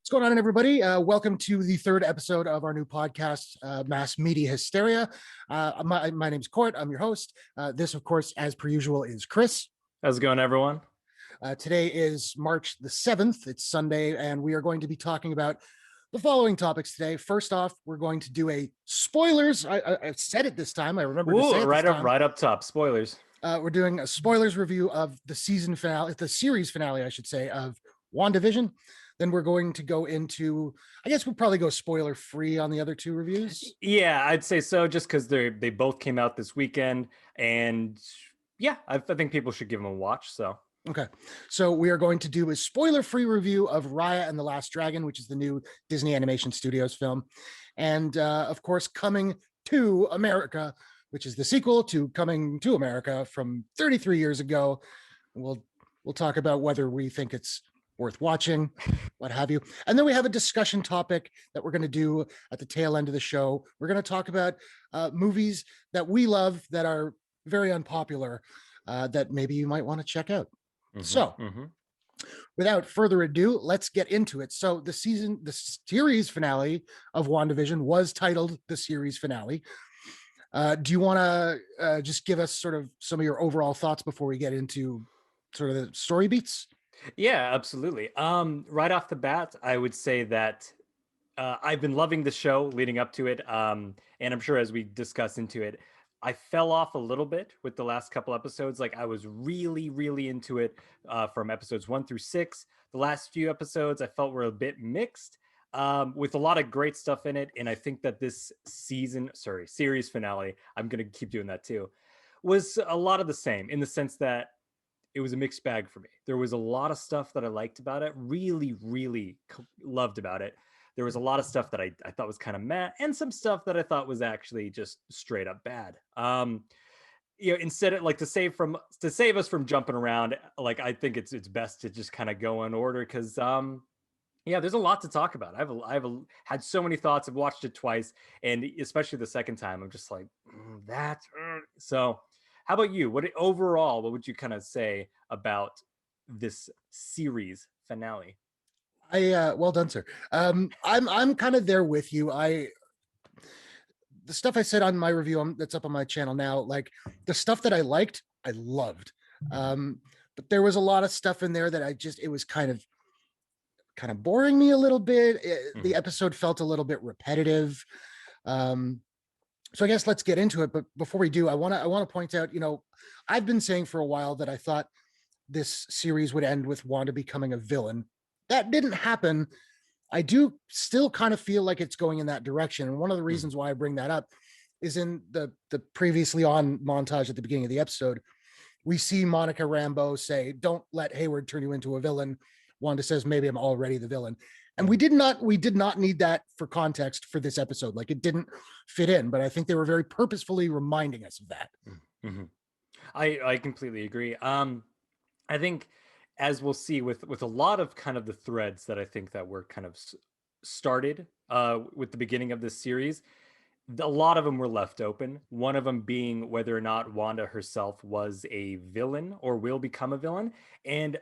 What's going on, everybody? Welcome to the third episode of our new podcast, Mass Media Hysteria. My name's Court. I'm your host. This, of course, as per usual, is Chris. How's it going, everyone? Today is March the 7th. It's Sunday, and we are going to be talking about the following topics today. First off, we're going to do a spoilers. I said it this time. I remember to say it right this time. Right up top. Spoilers. We're doing a spoilers review of the season finale, the series finale, I should say, of Wandavision. Then we're going to go into, I guess we'll probably go spoiler free on the other two reviews. Yeah, I'd say so, just because they both came out this weekend. And yeah, I think people should give them a watch. So okay, so we are going to do a spoiler-free review of Raya and the Last Dragon, which is the new Disney Animation Studios film. And of course, Coming to America, which is the sequel to Coming to America from 33 years ago. We'll talk about whether we think it's worth watching, what have you. And then we have a discussion topic that we're going to do at the tail end of the show. We're going to talk about movies that we love that are very unpopular that maybe you might want to check out. Without further ado, let's get into it. So the series finale of WandaVision was titled the series finale. Do you want to just give us sort of some of your overall thoughts before we get into sort of the story beats? Yeah, absolutely. Right off the bat, I would say that I've been loving the show leading up to it. And I'm sure as we discuss into it, I fell off a little bit with the last couple episodes. Like I was really, really into it from episodes 1 through 6. The last few episodes I felt were a bit mixed with a lot of great stuff in it. And I think that this series finale, I'm going to keep doing that too, was a lot of the same in the sense that it was a mixed bag for me. There was a lot of stuff that I liked about it, really, really loved about it. There was a lot of stuff that I thought was kind of meh, and some stuff that I thought was actually just straight up bad. Instead of like to save us from jumping around, like I think it's best to just kind of go in order because there's a lot to talk about. I've had so many thoughts. I've watched it twice, and especially the second time, I'm just like so. How about you? What would you kind of say about this series finale? Well done, sir. I'm kind of there with you. The stuff I said on my review that's up on my channel now, like the stuff that I liked, I loved. But there was a lot of stuff in there that it was kind of boring me a little bit. The episode felt a little bit repetitive. So I guess let's get into it. But before we do, I want to point out, I've been saying for a while that I thought this series would end with Wanda becoming a villain. That didn't happen. I do still kind of feel like it's going in that direction. And one of the reasons why I bring that up is in the previously on montage at the beginning of the episode, we see Monica Rambeau say, "Don't let Hayward turn you into a villain." Wanda says, "Maybe I'm already the villain." And we did not need that for context for this episode. Like it didn't fit in, but I think they were very purposefully reminding us of that. Mm-hmm. I completely agree. I think as we'll see with a lot of kind of the threads that I think that were kind of started with the beginning of this series, a lot of them were left open. One of them being whether or not Wanda herself was a villain or will become a villain. And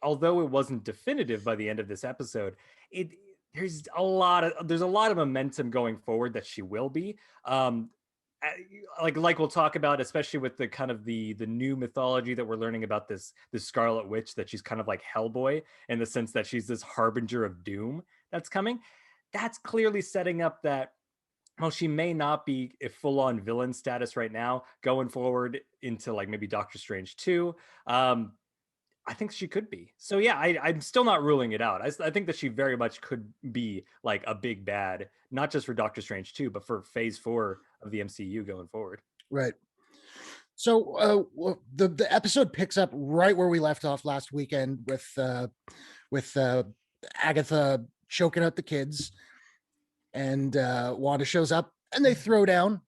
although it wasn't definitive by the end of this episode, there's a lot of momentum going forward that she will be. Like we'll talk about, especially with the kind of the new mythology that we're learning about this Scarlet Witch, that she's kind of like Hellboy in the sense that she's this harbinger of doom that's coming. That's clearly setting up that, well, she may not be a full-on villain status right now, going forward into like maybe Doctor Strange 2. I think she could be. So yeah, I'm still not ruling it out. I think that she very much could be like a big bad, not just for Doctor Strange 2, but for Phase 4 of the MCU going forward. Right. So the episode picks up right where we left off last weekend with Agatha choking out the kids, and Wanda shows up and they throw down.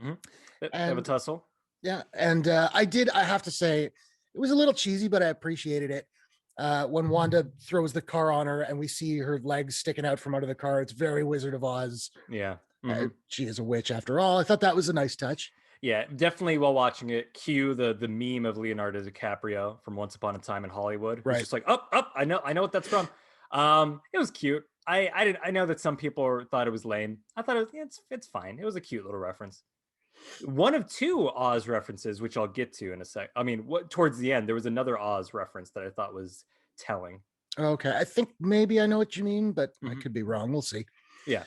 They have a tussle. Yeah, and I have to say, it was a little cheesy, but I appreciated it. When Wanda throws the car on her and we see her legs sticking out from under the car, it's very Wizard of Oz. Yeah. She is a witch after all. I thought that was a nice touch. Yeah, definitely while watching it, cue the meme of Leonardo DiCaprio from Once Upon a Time in Hollywood. Right. Just like, I know what that's from. It was cute. I know that some people thought it was lame. I thought it's fine. It was a cute little reference. One of two Oz references, which I'll get to in a sec. I mean, towards the end there was another Oz reference that I thought was telling. Okay, I think maybe I know what you mean, but I Mhm. could be wrong. We'll see. Yeah.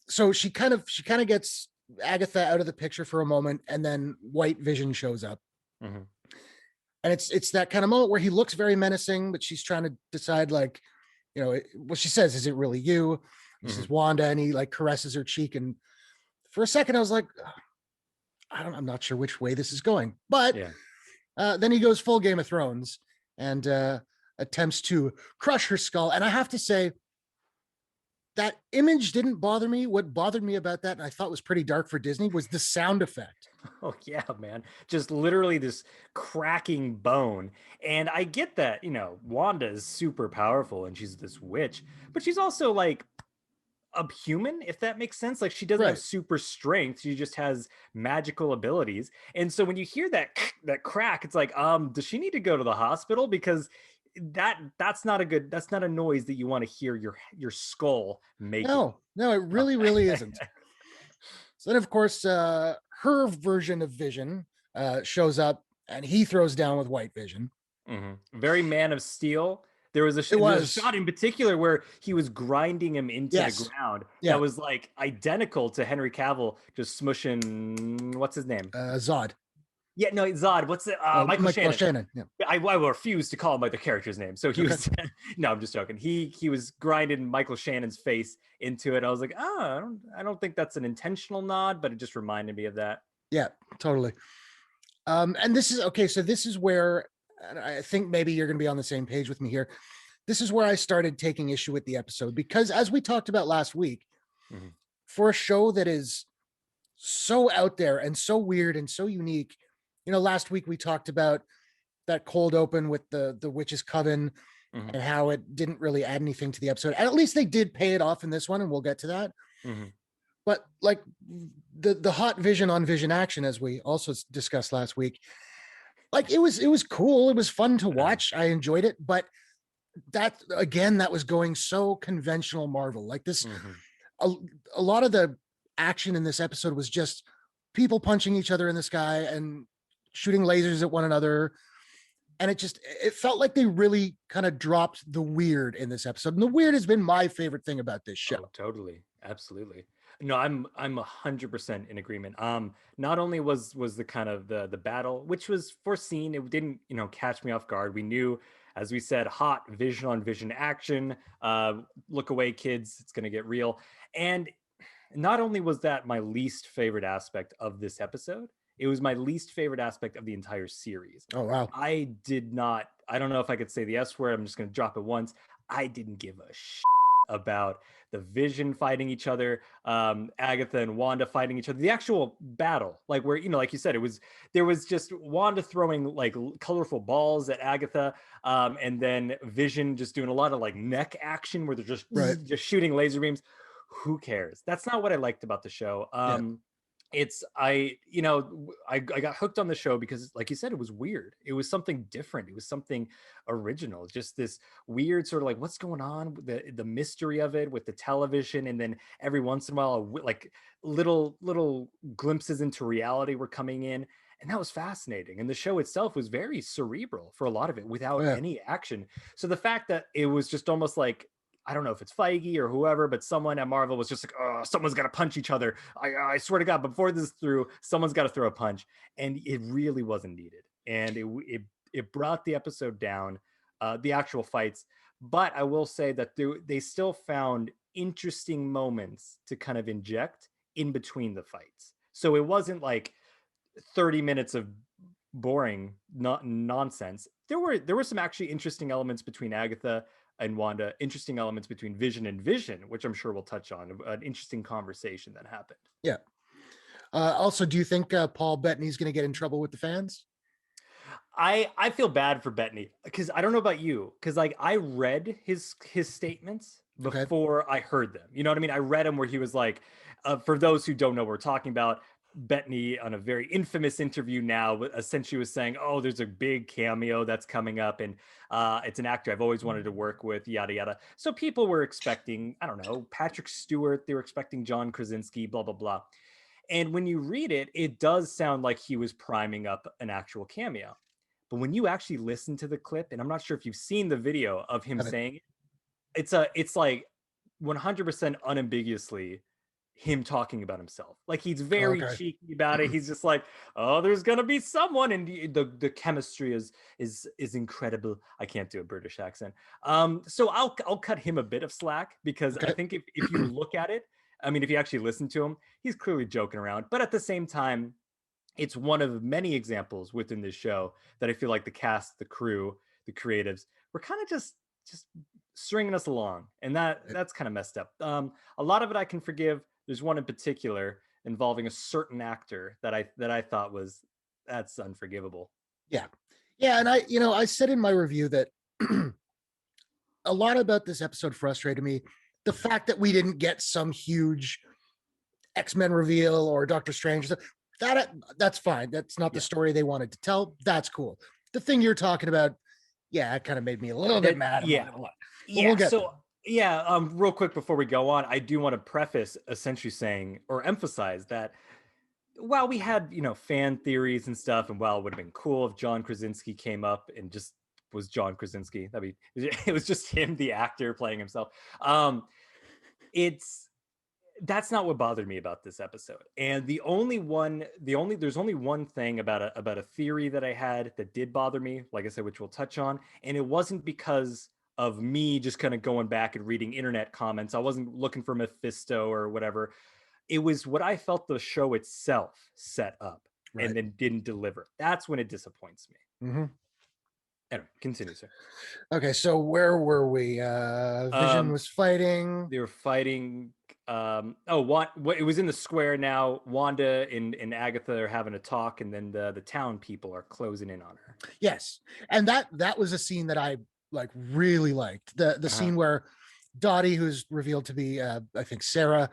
So she kind of gets Agatha out of the picture for a moment, and then White Vision shows up. Mhm. And it's that kind of moment where he looks very menacing, but she's trying to decide, like, what she says, is it really you? He says Mhm. Wanda, and he like caresses her cheek. And for a second, I was like, I'm not sure which way this is going. But Yeah. then he goes full Game of Thrones and attempts to crush her skull. And I have to say, that image didn't bother me. What bothered me about that, and I thought was pretty dark for Disney, was the sound effect. Oh yeah, man. Just literally this cracking bone. And I get that, Wanda is super powerful and she's this witch, but she's also like a human, if that makes sense. Like she doesn't have Right. super strength. She just has magical abilities. And so when you hear that that crack, it's like, does she need to go to the hospital? Because that's not a noise that you want to hear your skull making. No, it really, really isn't. So then, of course, her version of Vision shows up, and he throws down with White Vision. Very Man of Steel. There's a shot in particular where he was grinding him into the Yes. ground. Yeah. That was like identical to Henry Cavill just smushing, what's his name? Zod. Yeah, no, Zod. What's it? Michael Shannon. Yeah. I will refuse to call him like the character's name. So he Okay. was. No, I'm just joking. He was grinding Michael Shannon's face into it. I was like, I don't think that's an intentional nod, but it just reminded me of that. Yeah, totally. And this is okay. So this is where, and I think maybe you're going to be on the same page with me here. This is where I started taking issue with the episode, because as we talked about last week, for a show that is so out there and so weird and so unique, last week we talked about that cold open with the witch's coven and how it didn't really add anything to the episode. And at least they did pay it off in this one, and we'll get to that. But like the hot Vision on Vision action, as we also discussed last week, like it was cool. It was fun to watch. I enjoyed it, but that was going so conventional Marvel. Like this, a lot of the action in this episode was just people punching each other in the sky and shooting lasers at one another. And it felt like they really kind of dropped the weird in this episode. And the weird has been my favorite thing about this show. Oh, totally. Absolutely. No, I'm 100% in agreement. Not only was the kind of the battle, which was foreseen, it didn't, catch me off guard. We knew, as we said, hot Vision on Vision action. Look away, kids. It's going to get real. And not only was that my least favorite aspect of this episode, it was my least favorite aspect of the entire series. Oh, wow. I don't know if I could say the S word. I'm just going to drop it once. I didn't give a shit about the Vision fighting each other, Agatha and Wanda fighting each other, the actual battle, like where, like you said, there was just Wanda throwing like colorful balls at Agatha, and then Vision just doing a lot of like neck action where they're just shooting laser beams. Who cares? That's not what I liked about the show. I got hooked on the show because, like you said, it was weird. It was something different. It was something original. Just this weird sort of like, what's going on? The mystery of it with the television, and then every once in a while, like little glimpses into reality were coming in, and that was fascinating. And the show itself was very cerebral for a lot of it, without any action. So the fact that it was just almost like, I don't know if it's Feige or whoever, but someone at Marvel was just like, oh, someone's got to punch each other. I swear to God, before this is through, someone's got to throw a punch. And it really wasn't needed. And it brought the episode down, the actual fights. But I will say that they still found interesting moments to kind of inject in between the fights. So it wasn't like 30 minutes of boring nonsense. There were some actually interesting elements between Agatha and Wanda, interesting elements between Vision and Vision, which I'm sure we'll touch on, an interesting conversation that happened. Yeah. Also, do you think Paul Bettany's going to get in trouble with the fans? I feel bad for Bettany, because I don't know about you, because like I read his statements before I heard them. You know what I mean? I read them where he was like, for those who don't know what we're talking about, Bettany on a very infamous interview now, essentially was saying, "Oh, there's a big cameo that's coming up, and it's an actor I've always wanted to work with." Yada yada. So people were expecting, I don't know, Patrick Stewart. They were expecting John Krasinski. Blah blah blah. And when you read it, it does sound like he was priming up an actual cameo. But when you actually listen to the clip, and I'm not sure if you've seen the video of him saying it, it's like 100% unambiguously him talking about himself. Like he's very Okay. cheeky about it. He's just like, "Oh, there's gonna be someone," and the chemistry is incredible. I can't do a British accent. So I'll cut him a bit of slack because I Okay. think if you look at it, I mean, if you actually listen to him, he's clearly joking around. But at the same time, it's one of many examples within this show that I feel like the cast, the crew, the creatives were kind of just stringing us along, and that's kind of messed up. A lot of it I can forgive. There's one in particular involving a certain actor that I thought was that's unforgivable. Yeah. Yeah. And I said in my review that a lot about this episode frustrated me. The fact that we didn't get some huge X-Men reveal or Doctor Strange, that's fine. That's not the story they wanted to tell. That's cool. The thing you're talking about, yeah, it kind of made me a little bit mad. Yeah. But we'll get there. Yeah, real quick before we go on, I do want to preface essentially saying or emphasize that while we had, fan theories and stuff, and while it would have been cool if John Krasinski came up and just was John Krasinski, it was just him, the actor, playing himself. That's not what bothered me about this episode. And there's only one thing about a theory that I had that did bother me, like I said, which we'll touch on. And it wasn't because of me just kind of going back and reading internet comments. I wasn't looking for Mephisto or whatever. It was what I felt the show itself set up and then didn't deliver. That's when it disappoints me. Mm-hmm. Anyway, continue, sir. Okay, so where were we? Vision was fighting. They were fighting. It was in the square now. Wanda and Agatha are having a talk, and then the town people are closing in on her. Yes, and that was a scene that I really liked. The scene where Dottie, who's revealed to be I think Sarah,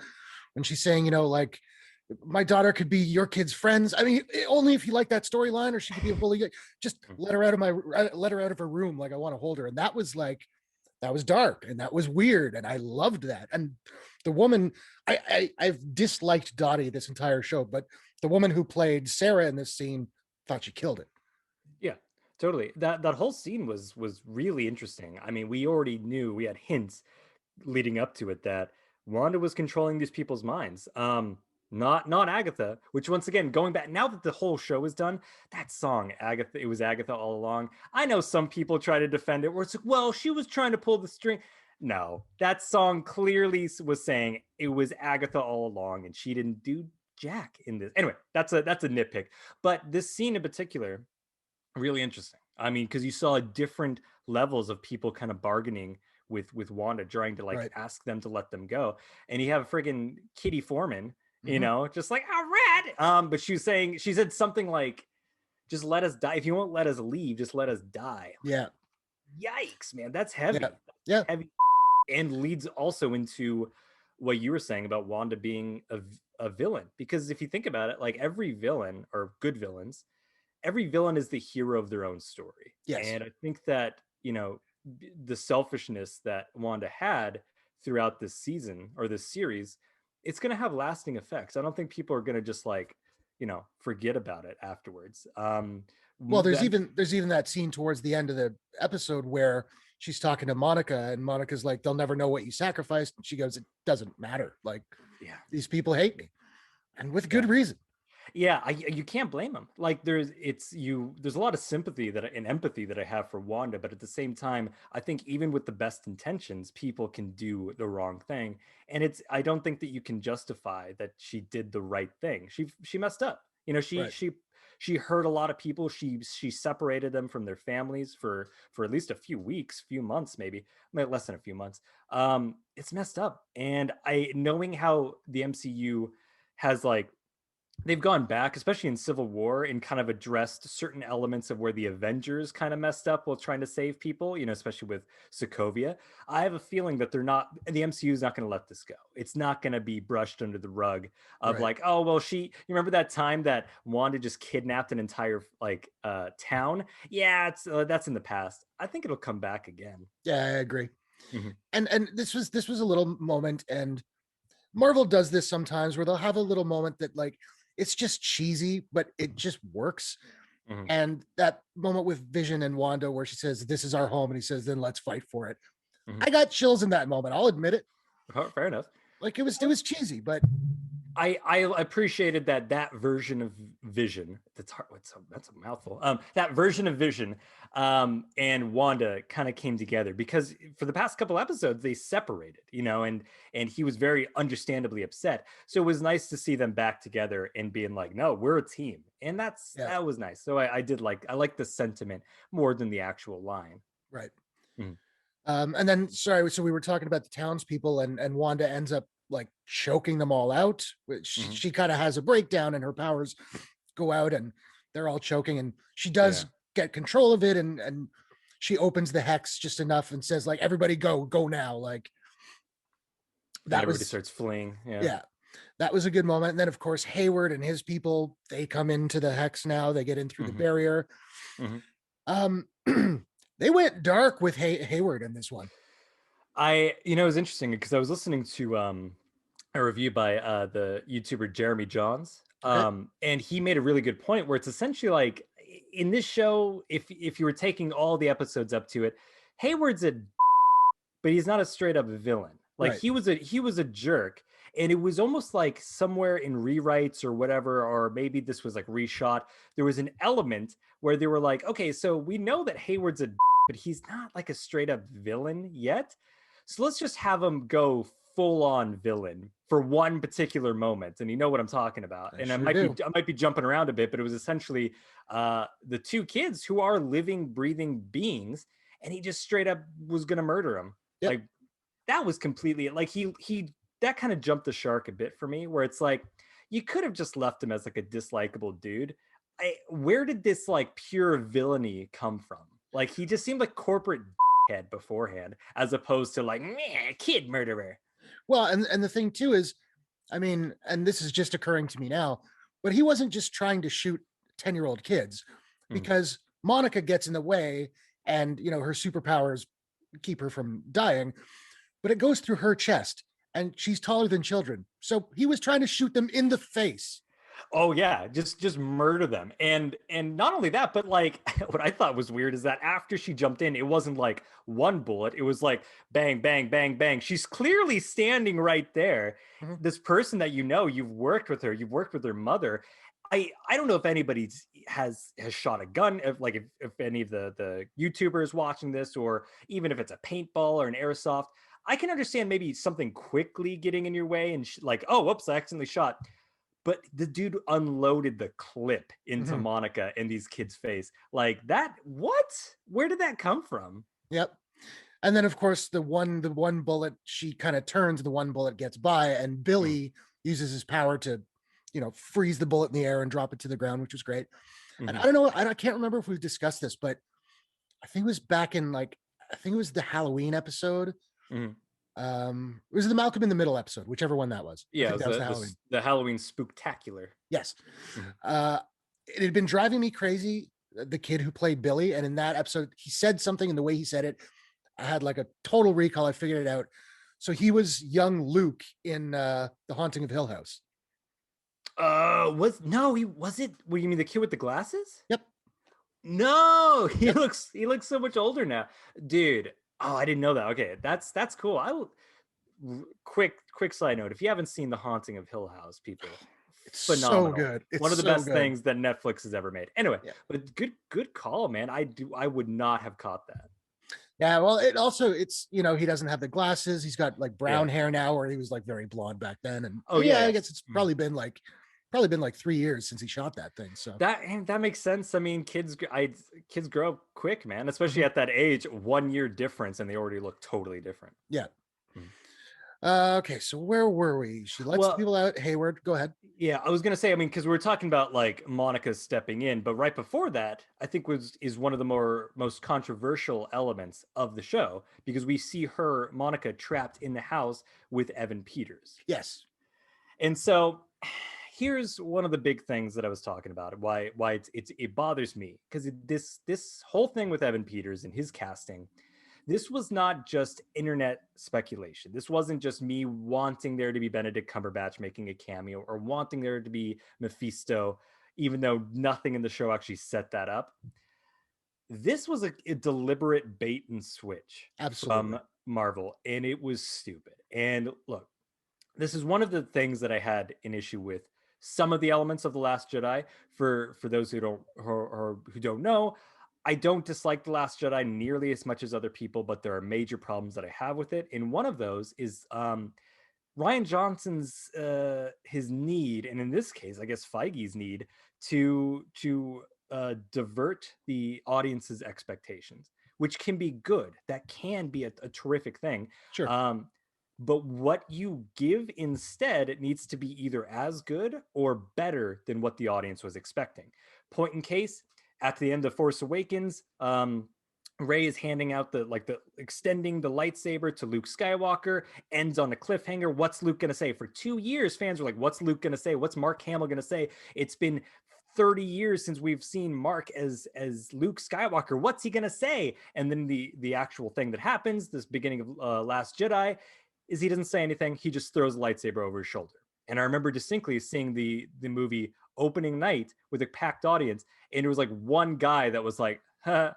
when she's saying, like, my daughter could be your kid's friends. I mean, only if you like that storyline, or she could be a bully. Just let her out of her room. Like, I want to hold her. And that was dark and that was weird. And I loved that. And the woman, I've disliked Dottie this entire show, but the woman who played Sarah in this scene thought she killed it. Yeah, totally. That whole scene was really interesting. I mean, we already knew, we had hints leading up to it that Wanda was controlling these people's minds. Not Agatha, which, once again, going back now that the whole show is done, that song Agatha, it was Agatha all along. I know some people try to defend it where it's like, well, she was trying to pull the string. No, that song clearly was saying it was Agatha all along, and she didn't do jack in this. Anyway, that's a nitpick. But this scene in particular, really interesting. I mean, because you saw different levels of people kind of bargaining with Wanda, trying to ask them to let them go. And you have friggin' Kitty Foreman, just like, all right. But she said something like, just let us die. If you won't let us leave, just let us die. Yeah. Yikes, man. That's heavy. Yeah. Heavy. And leads also into what you were saying about Wanda being a villain. Because if you think about it, like every villain or good villains, every villain is the hero of their own story. Yes. And I think that, the selfishness that Wanda had throughout this season or this series, it's going to have lasting effects. I don't think people are going to just forget about it afterwards. Well, there's even that scene towards the end of the episode where she's talking to Monica, and Monica's like, they'll never know what you sacrificed. And she goes, it doesn't matter. Like, these people hate me, and with good reason. Yeah, you can't blame them. Like there's a lot of sympathy and empathy that I have for Wanda, but at the same time, I think even with the best intentions, people can do the wrong thing, and I don't think that you can justify that she did the right thing. She messed up. She hurt a lot of people. She separated them from their families for at least a few weeks, few months, maybe less than a few months. It's messed up, and knowing how the MCU has they've gone back, especially in Civil War, and kind of addressed certain elements of where the Avengers kind of messed up while trying to save people, especially with Sokovia. I have a feeling that the MCU is not going to let this go. It's not going to be brushed under the rug of Right. like, oh, well, you remember that time that Wanda just kidnapped an entire town? Yeah, that's in the past. I think it'll come back again. Yeah, I agree. Mhm. And this was a little moment, and Marvel does this sometimes where they'll have a little moment that like it's just cheesy, but it just works. Mhm. And that moment with Vision and Wanda where she says, "This is our home," and he says, "Then let's fight for it." Mhm. I got chills in that moment. I'll admit it. Oh, fair enough. Like it was cheesy, but I appreciated that version of Vision. That's hard. That's a mouthful. That version of Vision, and Wanda kind of came together because for the past couple episodes they separated, and he was very understandably upset. So it was nice to see them back together and being like, no, we're a team, and yeah, that was nice. So I like the sentiment more than the actual line. right. Mhm. And then sorry, so we were talking about the townspeople, and Wanda ends up like choking them all out. Which Mhm. she kind of has a breakdown, and her powers go out, and they're all choking, and she Yeah, does get control of it, and she opens the hex just enough and says like, "Everybody go now!" Like and that everybody was starts fleeing. Yeah. yeah, that was a good moment. And then of course Hayward and his people, they come into the hex now. They get in through the Hmm. barrier. Hmm. Um, they went dark with Hayward in this one. It was interesting because I was listening to a review by the YouTuber Jeremy Johns, Okay, and he made a really good point where it's essentially like in this show, if you were taking all the episodes up to it, Hayward's but he's not a straight up villain. Like right. he was a jerk, and it was almost like somewhere in rewrites or whatever, or maybe this was like reshot. There was an element where they were like, okay, so we know that Hayward's but he's not like a straight up villain yet. So let's just have him go full on villain for one particular moment, and you know what I'm talking about. I And sure do. I might be jumping around a bit, but it was essentially the two kids who are living, breathing beings, and he just straight up was gonna murder him. Yep. Like that was completely like he that kind of jumped the shark a bit for me, where it's like you could have just left him as like a dislikable dude. Where did this like pure villainy come from? Like he just seemed like corporate head beforehand, as opposed to like meh, kid murderer. Well, and the thing too is, I mean, and this is just occurring to me now, but he wasn't just trying to shoot 10-year-old kids, Mm. because Monica gets in the way, and her superpowers keep her from dying, but it goes through her chest, and she's taller than children. So he was trying to shoot them in the face. Oh yeah, just murder them. And not only that, but like what I thought was weird is that after she jumped in, it wasn't like one bullet, it was like bang bang bang bang. She's clearly standing right there. Mhm. This person that you've worked with her, you've worked with her mother. I don't know if anybody has shot a gun, if any of the YouTubers watching this, or even if it's a paintball or an airsoft. I can understand maybe something quickly getting in your way and like, oh, whoops, I accidentally shot, but the dude unloaded the clip into Mhm. Monica in these kids' face. Like that, what? Where did that come from? Yep. And then of course the one bullet, she kind of turns, the one bullet gets by, and Billy uses his power to freeze the bullet in the air and drop it to the ground, which was great. And Mm-hmm. I don't know, I can't remember if we've discussed this, but I think it was back in like, I think it was the Halloween episode. Mm-hmm. It was the Malcolm in the Middle episode, whichever one that was. I Yeah, it think was that was the Halloween. the Halloween spooktacular. Yes. Mm-hmm. It had been driving me crazy, the kid who played Billy, and in that episode he said something, and the way he said it, I had like a total recall. I figured it out. So he was young Luke in The Haunting of Hill House. Was no, he was it. What do you mean, the kid with the glasses? Yep. No, he Yep. looks so much older now, dude. Oh, I didn't know that. Okay, that's cool. I will. Quick side note: if you haven't seen The Haunting of Hill House, people, It's so phenomenal. good. It's One of the so best good. things that Netflix has ever made. Anyway, Yeah. but good call, man. I would not have caught that. Yeah, well, it's he doesn't have the glasses. He's got like brown Yeah. hair now, where he was like very blonde back then. And Oh yeah, I yeah. guess it's Mm. probably been like 3 years since he shot that thing. So That makes sense. I mean, kids grow up quick, man. Especially mhm. at that age, 1 year difference, and they already look totally different. Yeah. Mm. Okay, so where were we? She lets the Well, people out. Hayward, go ahead. yeah, I was gonna say, I mean, because we were talking about like Monica stepping in, but right before that, I think was is one of the most controversial elements of the show because we see her, Monica, trapped in the house with Evan Peters. Yes. And so here's one of the big things that I was talking about, why it bothers me, because this whole thing with Evan Peters and his casting, this was not just internet speculation. This wasn't just me wanting there to be Benedict Cumberbatch making a cameo or wanting there to be Mephisto, even though nothing in the show actually set that up. This was a deliberate bait and switch Absolutely. from Marvel, and it was stupid. And look, this is one of the things that I had an issue with some of the elements of the Last Jedi. For those who don't know, I don't dislike the Last Jedi nearly as much as other people, but there are major problems that I have with it. And one of those is Ryan Johnson's his need, and in this case, I guess Feige's need to divert the audience's expectations, which can be good. That can be a terrific thing. Sure. But what you give instead, it needs to be either as good or better than what the audience was expecting. Point in case, at the end of Force Awakens, Rey is handing out the extending the lightsaber to Luke Skywalker, ends on a cliffhanger. What's Luke going to say? For 2 years, fans were like, what's Luke going to say? What's Mark Hamill going to say? It's been 30 years since we've seen Mark as Luke Skywalker. What's he going to say? And then the actual thing that happens, this beginning of Last Jedi, is he doesn't say anything. He just throws a lightsaber over his shoulder. And I remember distinctly seeing the movie opening night with a packed audience, and it was like one guy that was like, huh.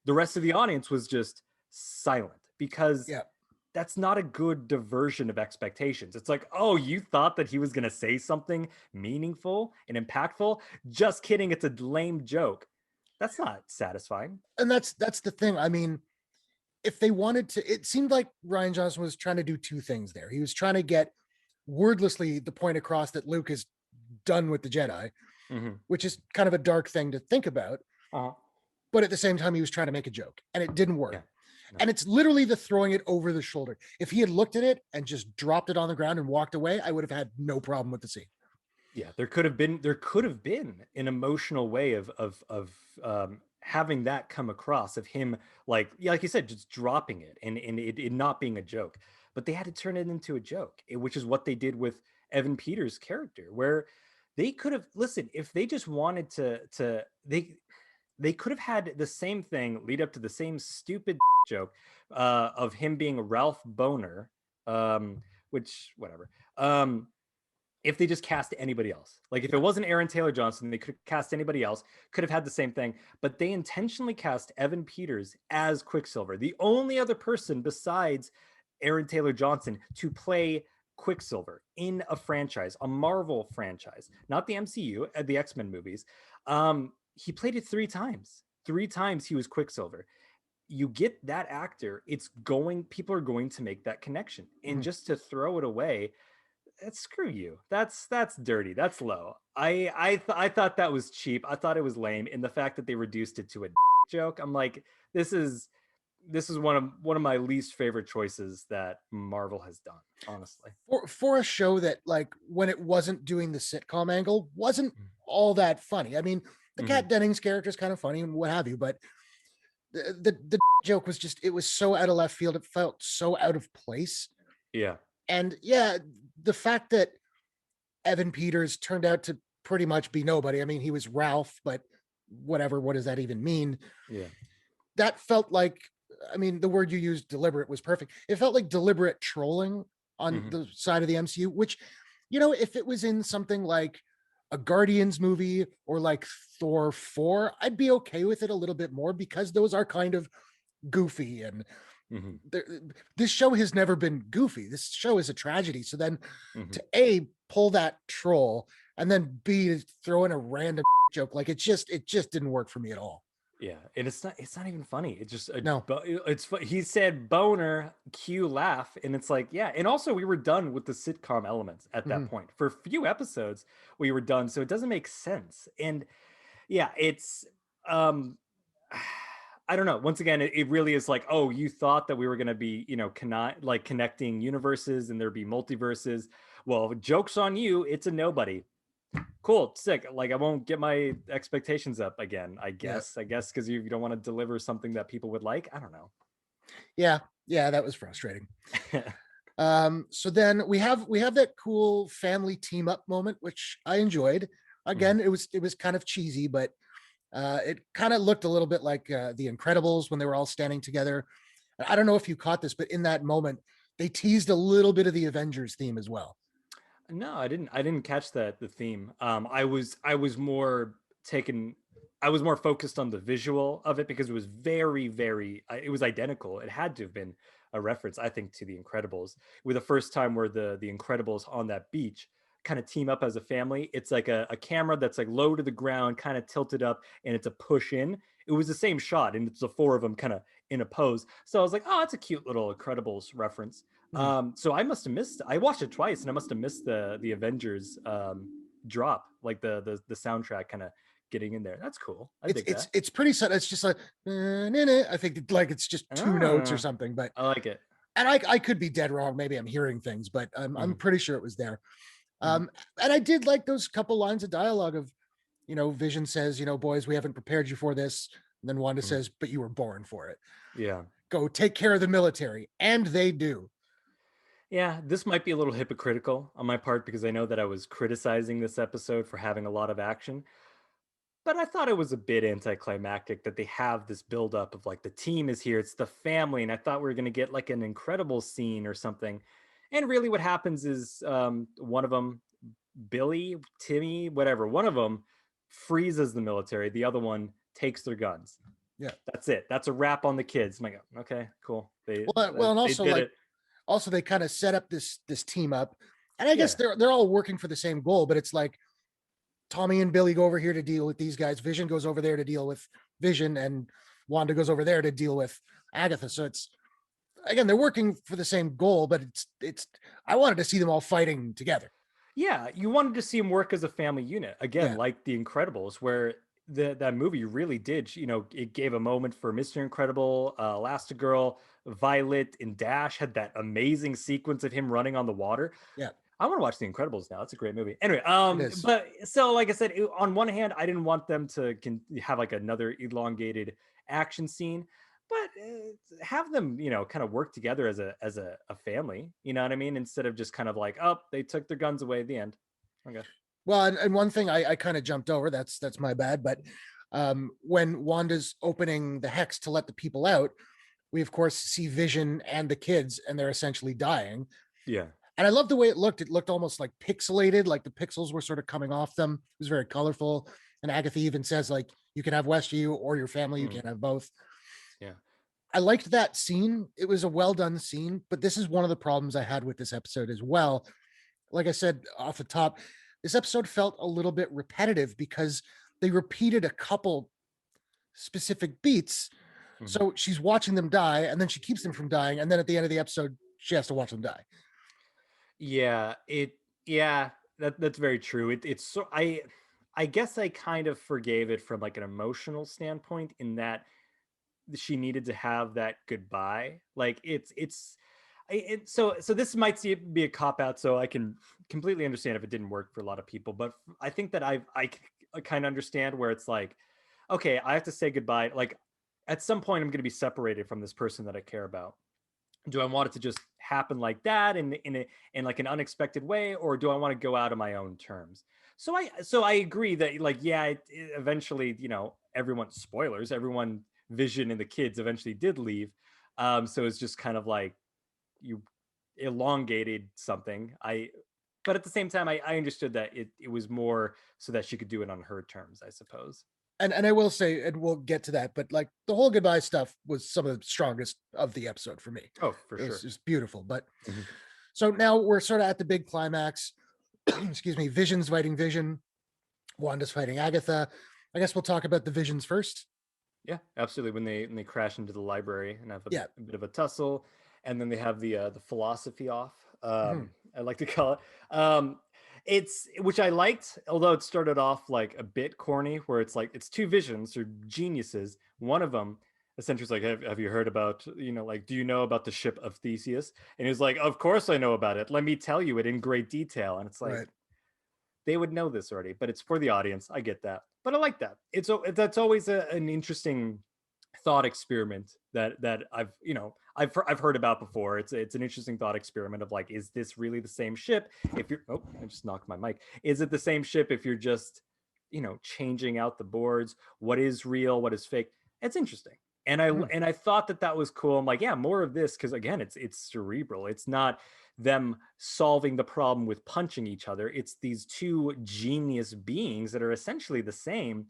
The rest of the audience was just silent because that's not a good diversion of expectations. It's like, oh, you thought that he was going to say something meaningful and impactful? Just kidding. It's a lame joke. That's not satisfying. And that's the thing. I mean, if they wanted to, it seemed like Ryan Johnson was trying to do two things there. He was trying to get wordlessly the point across that Luke is done with the Jedi, which is kind of a dark thing to think about. But at the same time, he was trying to make a joke, and it didn't work. No. And it's literally the throwing it over the shoulder. If he had looked at it and just dropped it on the ground and walked away, I would have had no problem with the scene. Yeah, there could have been an emotional way of having that come across, of him like you said, just dropping it and it not being a joke. But they had to turn it into a joke, which is what they did with Evan Peters' character, where they could have listened if they just wanted to they could have had the same thing lead up to the same stupid joke of him being Ralph Boner, which whatever. If they just cast anybody else, like if it wasn't Aaron Taylor Johnson, they could have cast anybody else, could have had the same thing. But they intentionally cast Evan Peters as Quicksilver, the only other person besides Aaron Taylor Johnson to play Quicksilver in a franchise, a Marvel franchise, not the MCU, the X-Men movies. He played it 3 times. 3 times he was Quicksilver. You get that actor, people are going to make that connection. And just to throw it away, screw you. That's dirty. That's low. I thought that was cheap. I thought it was lame. And the fact that they reduced it to a joke, I'm like, this is one of my least favorite choices that Marvel has done, honestly. For a show that, like, when it wasn't doing the sitcom angle, wasn't all that funny. I mean, the Kat Dennings character is kind of funny and what have you, but the joke was just, it was so out of left field. It felt so out of place. Yeah. And yeah, the fact that Evan Peters turned out to pretty much be nobody. I mean, he was Ralph, but whatever, what does that even mean? Yeah. That felt like, I mean, the word you used, deliberate, was perfect. It felt like deliberate trolling on the side of the MCU, which, if it was in something like a Guardians movie or like Thor 4, I'd be okay with it a little bit more, because those are kind of goofy, and this show has never been goofy. This show is a tragedy. So then to A, pull that troll, and then B, throw in a random joke, like it just didn't work for me at all. Yeah, and it's not even funny. It's just no. It's he said boner, cue laugh, and it's like, yeah. And also, we were done with the sitcom elements at that point. For a few episodes, we were done, so it doesn't make sense. And yeah, it's I don't know. Once again, it really is like, oh, you thought that we were going to be, connecting universes and there'd be multiverses. Well, joke's on you. It's a nobody. Cool, sick. Like, I won't get my expectations up again, I Yeah. guess. I guess because you don't want to deliver something that people would like. I don't know. Yeah. Yeah. That was frustrating. So then we have that cool family team up moment, which I enjoyed. Again, it was kind of cheesy, but it kind of looked a little bit like the Incredibles when they were all standing together. I don't know if you caught this, but in that moment, they teased a little bit of the Avengers theme as well. No, I didn't. I didn't catch the theme. I was more taken. I was more focused on the visual of it because it was very, very. It was identical. It had to have been a reference, I think, to the Incredibles. With the first time where the Incredibles on that beach kind of team up as a family. It's like a camera that's like low to the ground, kind of tilted up, and it's a push in. It was the same shot, and it's the four of them kind of in a pose. So I was like, oh, that's a cute little Incredibles reference. So I must have missed. I watched it twice, and I must have missed the Avengers drop, like the soundtrack kind of getting in there. That's cool. I dig that. It's pretty subtle. It's just like I think like it's just two notes or something, but I like it. And I could be dead wrong. Maybe I'm hearing things, but I'm pretty sure it was there. And I did like those couple lines of dialogue of, Vision says, boys, we haven't prepared you for this. And then Wanda says, but you were born for it. Yeah. Go take care of the military. And they do. Yeah, this might be a little hypocritical on my part because I know that I was criticizing this episode for having a lot of action, but I thought it was a bit anticlimactic that they have this buildup of like the team is here, it's the family, and I thought we were going to get like an incredible scene or something. And really, what happens is one of them, Billy, Timmy, whatever, one of them freezes the military, the other one takes their guns. Yeah, that's it. That's a wrap on the kids. I'm like, okay, cool. And also they did like it. Also they kind of set up this team up, and I guess they're all working for the same goal, but it's like Tommy and Billy go over here to deal with these guys. Vision goes over there to deal with Vision, and Wanda goes over there to deal with Agatha. So it's, again, they're working for the same goal, but it's I wanted to see them all fighting together. Yeah, you wanted to see them work as a family unit again, like the Incredibles, where that movie really did. It gave a moment for Mr. Incredible, Elastigirl, Violet, and Dash had that amazing sequence of him running on the water. Yeah, I want to watch The Incredibles now. That's a great movie. Anyway, but so like I said, on one hand, I didn't want them to have like another elongated action scene, but have them, kind of work together as a family. You know what I mean? Instead of just kind of like, oh, they took their guns away at the end. Okay. Well, and one thing I kind of jumped over. That's my bad. But when Wanda's opening the hex to let the people out, we of course see Vision and the kids, and they're essentially dying. Yeah. And I love the way it looked. It looked almost like pixelated, like the pixels were sort of coming off them. It was very colorful. And Agatha even says, like, you can have Westview or your family. You can't have both. Yeah. I liked that scene. It was a well done scene, but this is one of the problems I had with this episode as well. Like I said off the top, this episode felt a little bit repetitive because they repeated a couple specific beats. So she's watching them die, and then she keeps them from dying. And then at the end of the episode, she has to watch them die. Yeah, that's very true. It's so I guess I kind of forgave it from like an emotional standpoint in that she needed to have that goodbye. Like so this might be a cop out, so I can completely understand if it didn't work for a lot of people, but I think that I kind of understand where it's like, okay, I have to say goodbye. Like at some point I'm going to be separated from this person that I care about. Do I want it to just happen like that in like an unexpected way, or do I want to go out on my own terms? So I agree that like, yeah, it eventually, everyone, spoilers, everyone, Vision and the kids eventually did leave. So it's just kind of like you elongated something. But at the same time, I understood that it was more so that she could do it on her terms, I suppose. And I will say, and we'll get to that, but like the whole goodbye stuff was some of the strongest of the episode for me. Oh, for sure. It was just beautiful. But so now we're sort of at the big climax. Excuse me. Vision's fighting Vision. Wanda's fighting Agatha. I guess we'll talk about the Visions first. Yeah, absolutely. When they crash into the library and have a bit of a tussle, and then they have the philosophy off. I like to call it. It's, which I liked, although it started off like a bit corny, where it's like it's two Visions or geniuses. One of them essentially was like, have you heard about, like, do you know about the ship of Theseus? And he was like, of course I know about it. Let me tell you it in great detail. And it's like, Right. they would know this already, but it's for the audience. I get that. But I like that. That's always an interesting thought experiment that I've heard about before. It's an interesting thought experiment of like, is this really the same ship? If you're I just knocked my mic. Is it the same ship if you're just changing out the boards? What is real? What is fake? It's interesting. And I thought that was cool. I'm like, yeah, more of this, because again, it's cerebral. It's not them solving the problem with punching each other. It's these two genius beings that are essentially the same,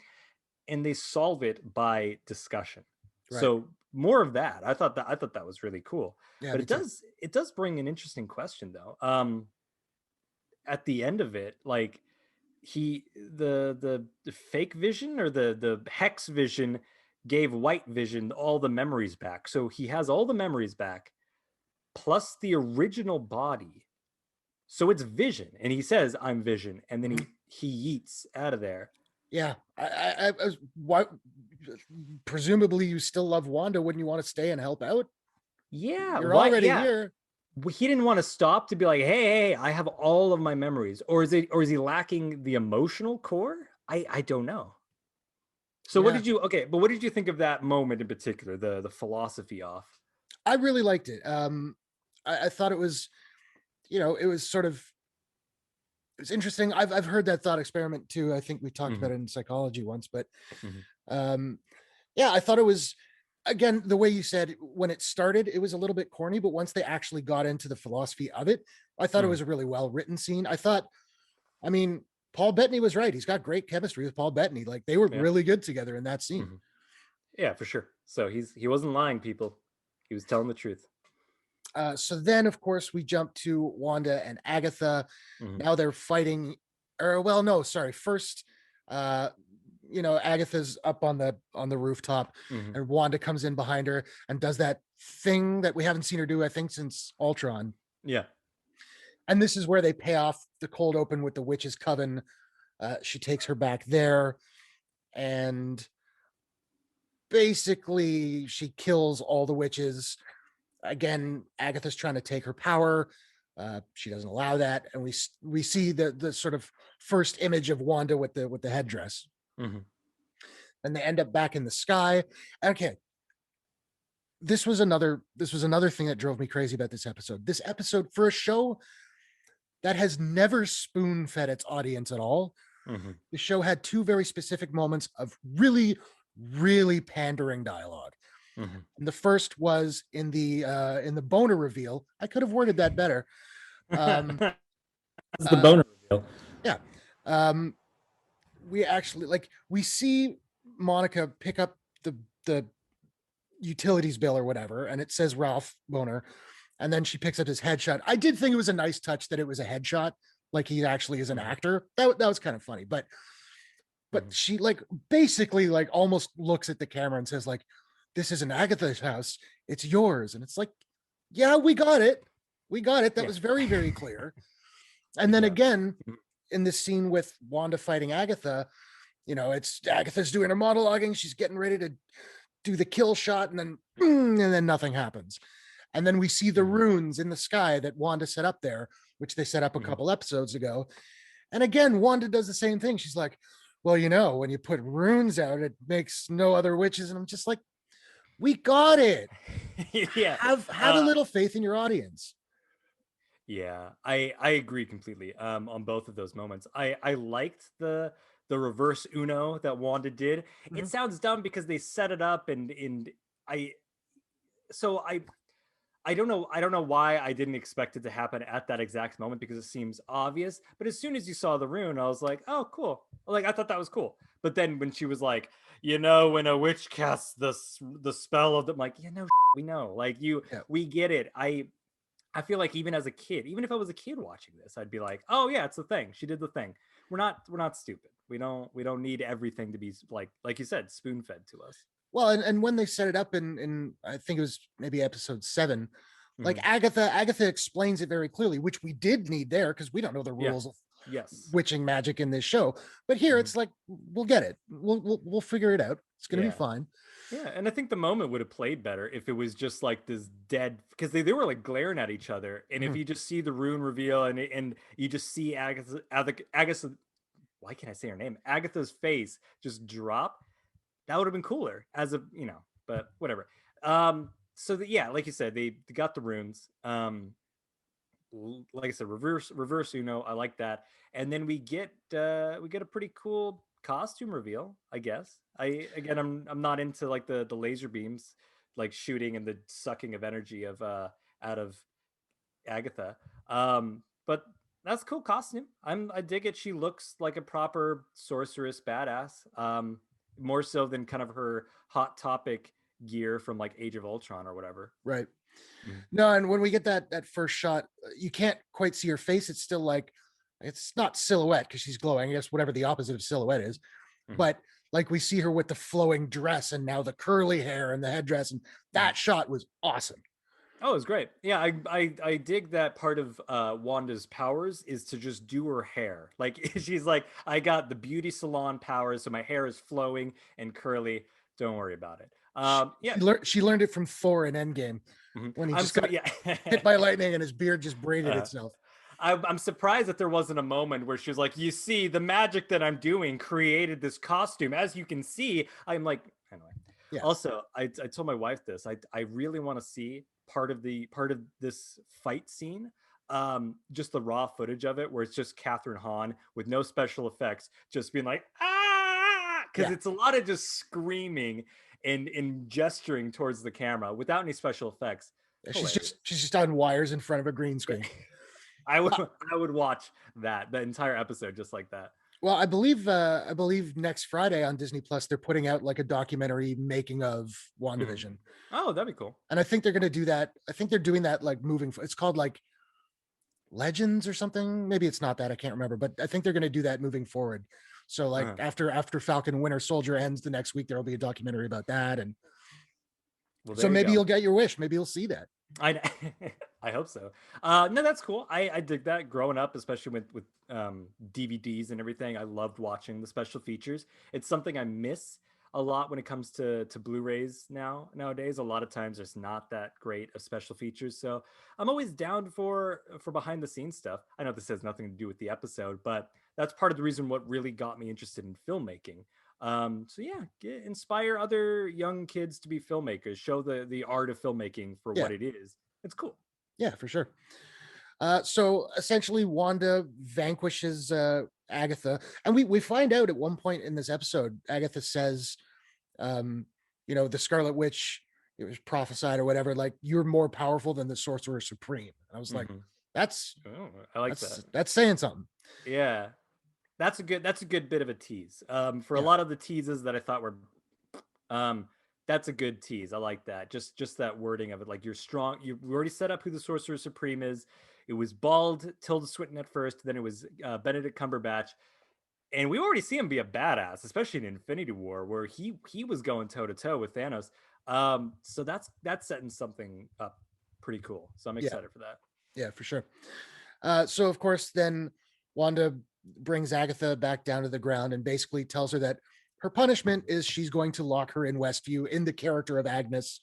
and they solve it by discussion. Right. So more of that. I thought that was really cool. Yeah, but it does bring an interesting question though. At the end of it, like the fake vision or the hex vision gave White Vision all the memories back. So he has all the memories back plus the original body. So it's Vision, and he says, "I'm Vision," and then he yeets out of there. Yeah, I what? Presumably, you still love Wanda. Wouldn't you want to stay and help out? Yeah, you're already here. He didn't want to stop to be like, hey, I have all of my memories, or is he lacking the emotional core? I don't know. So what did you think of that moment in particular, the philosophy off? I really liked it. I thought it was, it was sort of, it was interesting. I've heard that thought experiment too. I think we talked about it in psychology once, but yeah, I thought it was, again, the way you said, when it started, it was a little bit corny, but once they actually got into the philosophy of it, I thought it was a really well written scene. I mean, Paul Bettany was right. He's got great chemistry with Paul Bettany. Like, they were really good together in that scene. Yeah, for sure. So he wasn't lying, people. He was telling the truth. So then, of course, we jump to Wanda and Agatha. Now they're fighting, first, Agatha's up on the rooftop, and Wanda comes in behind her and does that thing that we haven't seen her do, I think, since Ultron. Yeah. And this is where they pay off the cold open with the witch's coven. She takes her back there, and basically she kills all the witches. Again, Agatha's trying to take her power. She doesn't allow that, and we see the sort of first image of Wanda with the headdress. And they end up back in the sky. Okay, this was another thing that drove me crazy about this episode. This episode, for a show that has never spoon-fed its audience at all, the show had two very specific moments of really, really pandering dialogue. And the first was in the boner reveal. I could have worded that better. The boner reveal. Yeah. We actually, we see Monica pick up the utilities bill or whatever, and it says Ralph Boner, and then she picks up his headshot. I did think it was a nice touch that it was a headshot, like he actually is an actor. That was kind of funny, but she basically almost looks at the camera and says like, "This isn't Agatha's house, it's yours." And it's like, yeah, we got it. That was very, very clear. And then again, in this scene with Wanda fighting Agatha, it's Agatha's doing her monologuing. She's getting ready to do the kill shot, and then nothing happens. And then we see the runes in the sky that Wanda set up there, which they set up a couple episodes ago. And again, Wanda does the same thing. She's like, well, when you put runes out, it makes no other witches. And I'm just like, we got it. Yeah. Have a little faith in your audience. Yeah, I agree completely on both of those moments. I liked the reverse Uno that Wanda did. It sounds dumb because they set it up and I don't know why I didn't expect it to happen at that exact moment, because it seems obvious. But as soon as you saw the rune, I was like, oh, cool. I thought that was cool. But then when she was like, when a witch casts the spell of them, like, we know, we get it. I feel like even as a kid, even if I was a kid watching this, I'd be like, oh yeah, it's the thing. She did the thing. We're not stupid. We don't need everything to be like you said, spoon fed to us. Well, and when they set it up in I think it was maybe episode 7, Agatha explains it very clearly, which we did need there because we don't know the rules of witching magic in this show. But here it's like, we'll get it. We'll figure it out. It's gonna be fine. Yeah, and I think the moment would have played better if it was just like this dead, because they were like glaring at each other, and if Mhm. you just see the rune reveal and you just see Agatha, why can't I say her name? Agatha's face just drop, that would have been cooler as a, but whatever. So that, yeah, like you said, they got the runes. Like I said, reverse Uno. I like that. And then we get a pretty cool costume reveal, I guess. I'm not into like the laser beams like shooting and the sucking of energy of out of Agatha. But that's a cool costume. I dig it. She looks like a proper sorceress badass. More so than kind of her hot topic gear from like Age of Ultron or whatever. Right. Mhm. No, and when we get that first shot, you can't quite see her face. It's still like it's not silhouette because she's glowing. I guess whatever the opposite of silhouette is, Mhm. but like we see her with the flowing dress and now the curly hair and the headdress, and Mhm. that shot was awesome. Oh, it's great. Yeah, I dig that part of Wanda's powers is to just do her hair. Like she's like, I got the beauty salon powers, so my hair is flowing and curly. Don't worry about it. Yeah. She learned it from Thor in Endgame Mhm. when he I'm just so got yeah. hit by lightning and his beard just braided uh, itself. I'm surprised that there wasn't a moment where she was like, "You see, the magic that I'm doing created this costume. As you can see." I'm like, anyway. Yeah, Also, I told my wife this. I really want to see part of this fight scene. Just the raw footage of it, where it's just Catherine Hahn with no special effects, just being like, ah, because yeah. it's a lot of just screaming and gesturing towards the camera without any special effects. Hilarious. She's just on wires in front of a green Yeah. screen. I would Well, I would watch the entire episode just like that. well, I believe next Friday on Disney Plus they're putting out like a documentary making of Mhm. WandaVision, Oh, that'd be cool. and I think they're going to do that. I think they're doing that like moving. It's called like Legends or something. Maybe it's not that. I can't remember, but I think they're going to do that moving forward. So like Uh-huh. after Falcon Winter Soldier ends the next week, there will be a documentary about that, and Well, so there you maybe go. you'll get your wish. Maybe you'll see that. I I hope so. No, that's cool. I dig that. Growing up, especially with DVDs and everything, I loved watching the special features. It's something I miss a lot when it comes to Blu-rays nowadays. A lot of times there's not that great of special features, so I'm always down for behind the scenes stuff. I know this has nothing to do with the episode, but that's part of the reason what really got me interested in filmmaking. So yeah, inspire other young kids to be filmmakers. Show the art of filmmaking for Yeah, what it is. It's cool. yeah, for sure. So essentially, Wanda vanquishes Agatha, and we find out at one point in this episode, Agatha says, um, the Scarlet Witch, it was prophesied or whatever, like you're more powerful than the Sorcerer Supreme. And I was like, Hmm. that's Oh, I like that. that's saying something. Yeah, that's a good bit of a tease. For a Yeah, lot of the teases that I thought were, um, that's a good tease. I like that. Just that wording of it. Like you're strong. You already set up who the Sorcerer Supreme is. It was bald Tilda Swinton at first. Then it was Benedict Cumberbatch. And we already see him be a badass, especially in Infinity War, where he was going toe to toe with Thanos. So that's setting something up pretty cool. So I'm yeah, excited for that. yeah, for sure. So of course, then Wanda brings Agatha back down to the ground and basically tells her that her punishment is she's going to lock her in Westview in the character of Agnes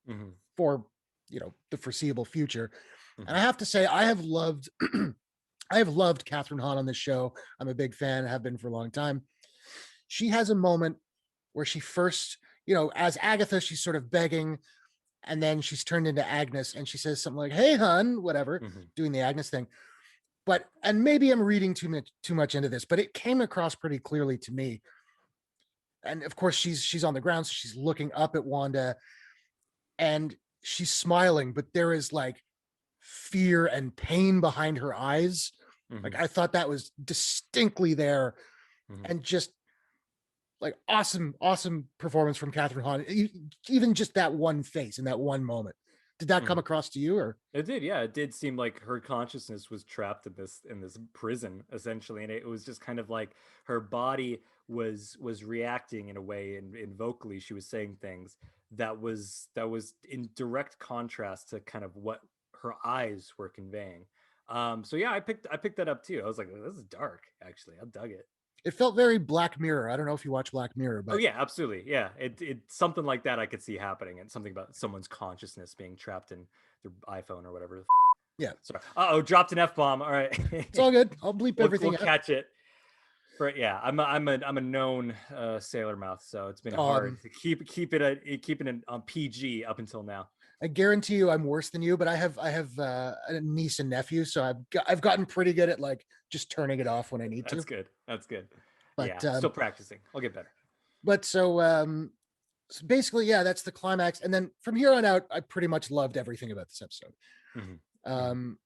Hmm. for the foreseeable future. And Hmm. I have to say, I have loved I have loved Catherine Hahn on this show. I'm a big fan, have been for a long time. She has a moment where she first, as Agatha, she's sort of begging, and then she's turned into Agnes, and she says something like, "Hey, hun," whatever, Hmm. doing the Agnes thing. But and maybe I'm reading too much into this, but it came across pretty clearly to me. And of course, she's on the ground, so she's looking up at Wanda, and she's smiling, but there is like fear and pain behind her eyes. Like Hmm. I thought that was distinctly there, Hmm. and just like awesome performance from Catherine Hahn. Even just that one face in that one moment. Did that come Hmm. across to you, or? It did, yeah. It did seem like her consciousness was trapped in this prison essentially, and it was just kind of like her body was reacting in a way, and vocally she was saying things that was in direct contrast to kind of what her eyes were conveying. So yeah, I picked that up too. I was like, this is dark. Actually, I dug it. It felt very Black Mirror. I don't know if you watch Black Mirror, Oh but yeah, absolutely. Yeah, it something like that I could see happening, and something about someone's consciousness being trapped in their iPhone or whatever. yeah, Sorry. Oh, dropped an F bomb. All right, it's all good. I'll bleep we'll everything out. catch it. For yeah, I'm a known sailor mouth, so it's been hard to keep it on PG up until now. I guarantee you, I'm worse than you, but I have a niece and nephew, so I've gotten pretty good at like just turning it off when I need That's to. good. That's good. But Yeah, still practicing. I'll get better. so basically, yeah, that's the climax, and then from here on out, I pretty much loved everything about this episode. Hmm. Um,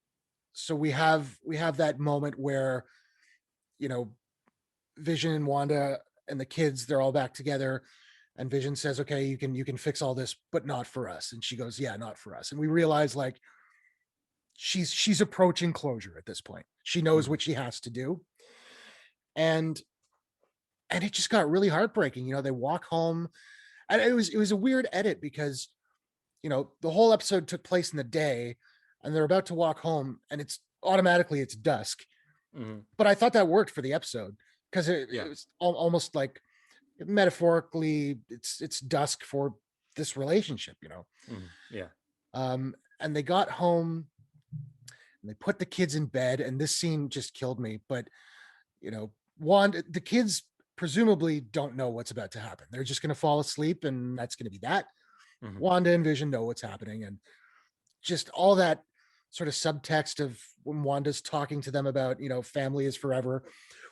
so we have that moment where, you know, Vision and Wanda and the kids, they're all back together, and Vision says, okay, you can fix all this, but not for us. And she goes, yeah, not for us. And we realize like she's approaching closure at this point. She knows what she has to do. And it just got really heartbreaking. You know, they walk home, and it was a weird edit because, you know, the whole episode took place in the day, and they're about to walk home, and it's dusk. Hmm. But I thought that worked for the episode because Yeah. it was almost like metaphorically it's dusk for this relationship, you know. Yeah. And they got home and they put the kids in bed, and this scene just killed me. But, you know, the kids presumably don't know what's about to happen. They're just going to fall asleep, and that's going to be that. Hmm. Wanda and Vision know what's happening, and just all that sort of subtext of when Wanda's talking to them about, you know, family is forever,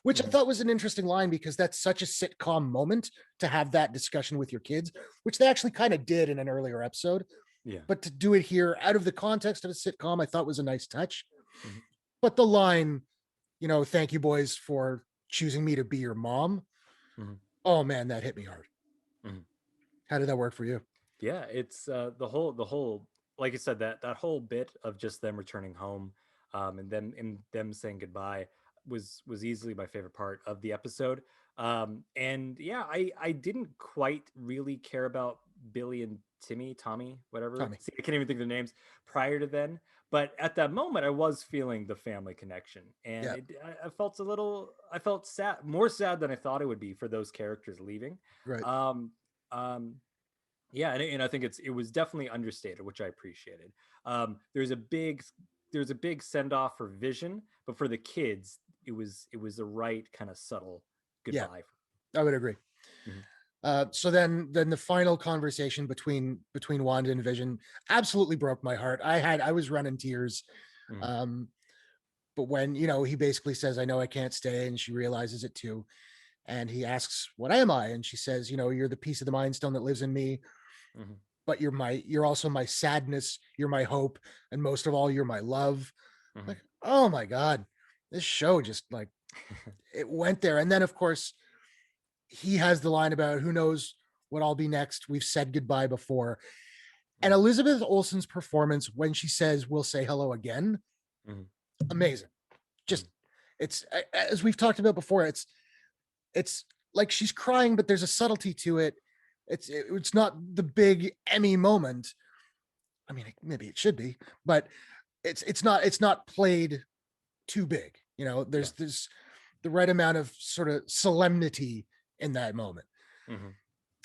which I thought was an interesting line because that's such a sitcom moment to have that discussion with your kids, which they actually kind of did in an earlier episode. Yeah. But to do it here out of the context of a sitcom, I thought was a nice touch. Mhm. But the line, you know, thank you boys for choosing me to be your mom. Mhm. Oh man, that hit me hard. Mhm. How did that work for you? Yeah, it's the whole like you said, that whole bit of just them returning home, and them saying goodbye was easily my favorite part of the episode. And yeah, I didn't quite really care about Billy and Tommy, whatever. Tommy. See, I can't even think of their names prior to then. But at that moment, I was feeling the family connection, and Yeah, I felt sad, more sad than I thought it would be for those characters leaving. right. Um, um, yeah, and I think it was definitely understated, which I appreciated. There's a big send off for Vision, but for the kids, it was the right kind of subtle Yeah, goodbye. I would agree. Mhm. So then the final conversation between Wanda and Vision absolutely broke my heart. I was running tears. Mhm. Um, but when, you know, he basically says, I know I can't stay, and she realizes it too. And he asks, what am I? And she says, you know, you're the piece of the mind stone that lives in me, Mhm. but you're also my sadness, you're my hope, and most of all, you're my love. Mhm. Like, oh my God, this show just like it went there. And then of course he has the line about who knows what I'll be next. We've said goodbye before. And Mhm. Elizabeth Olsen's performance when she says we'll say hello again, Mhm. amazing. Just Mhm. it's as we've talked about before, it's like she's crying, but there's a subtlety to it. It's not the big Emmy moment. I mean, maybe it should be, but it's not played too big. You know, Yeah. there's the right amount of sort of solemnity in that moment. Mhm.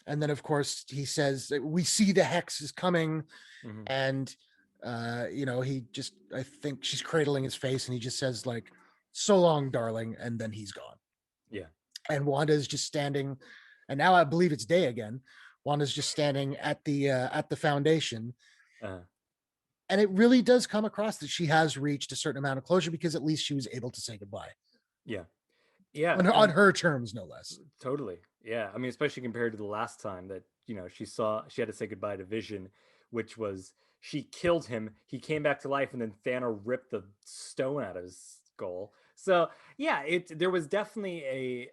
And then of course he says that we see the hex is coming, Mhm. and you know, I think she's cradling his face, and he just says like, so long, darling, and then he's gone. Yeah. And Wanda is just standing, and now I believe it's day again. Wanda's just standing at the foundation, Uh, and it really does come across that she has reached a certain amount of closure because at least she was able to say goodbye yeah. Yeah. on And her terms, no less. totally. Yeah. I mean, especially compared to the last time that, she had to say goodbye to Vision, which was she killed him. He came back to life, and then Thanos ripped the stone out of his skull. So yeah, there was definitely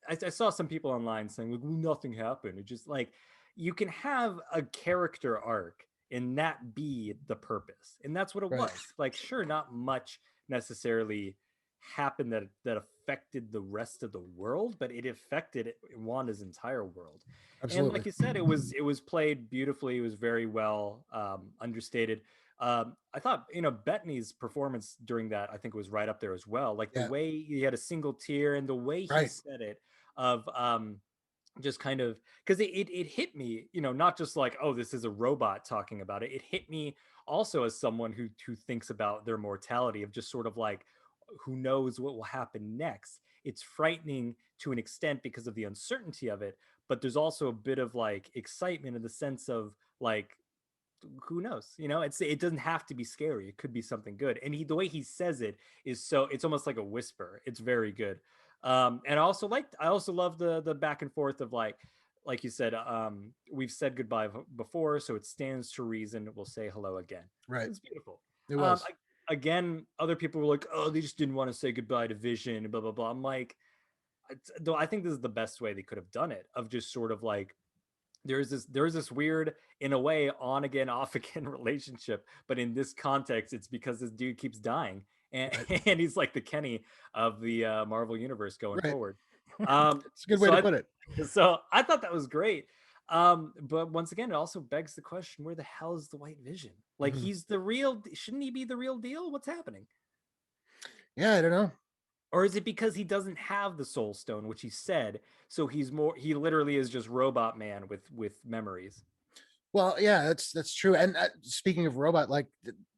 I saw some people online saying like, "Well, nothing happened." It just like you can have a character arc and that be the purpose, and that's what it Right. was. Like, sure, not much necessarily happened that affected the rest of the world, but it affected Wanda's entire world. And Absolutely. like you said, it was played beautifully. It was very well understated. I thought, Bettany's performance during that, I think, was right up there as well. Like the Yeah, way he had a single tear and the way he right. said it, of just kind of, because it hit me, not just like, oh, this is a robot talking about it. It hit me also as someone who thinks about their mortality, of just sort of like, who knows what will happen next. It's frightening to an extent because of the uncertainty of it, but there's also a bit of like excitement in the sense of like, who knows, it doesn't have to be scary, it could be something good. And the way he says it is, so it's almost like a whisper. It's very good. And I also love the back and forth of like you said, we've said goodbye before, so it stands to reason we'll say hello again. Right. It's beautiful. It was. Again, other people were like, oh, they just didn't want to say goodbye to Vision, blah blah blah. I'm like, though I think this is the best way they could have done it, of just sort of like, there's this weird, in a way, on again off again relationship, but in this context it's because this dude keeps dying, and Right. and he's like the Kenny of the Marvel universe going Right. forward. It's a good way so to I put it. so I thought that was great. But once again, it also begs the question, where the hell is the White Vision? Like, Mhm. shouldn't he be the real deal? What's happening? Yeah, I don't know. Or is it because he doesn't have the Soul Stone, which he said, so he literally is just Robot Man with memories? Well, yeah, that's true. And speaking of robot, like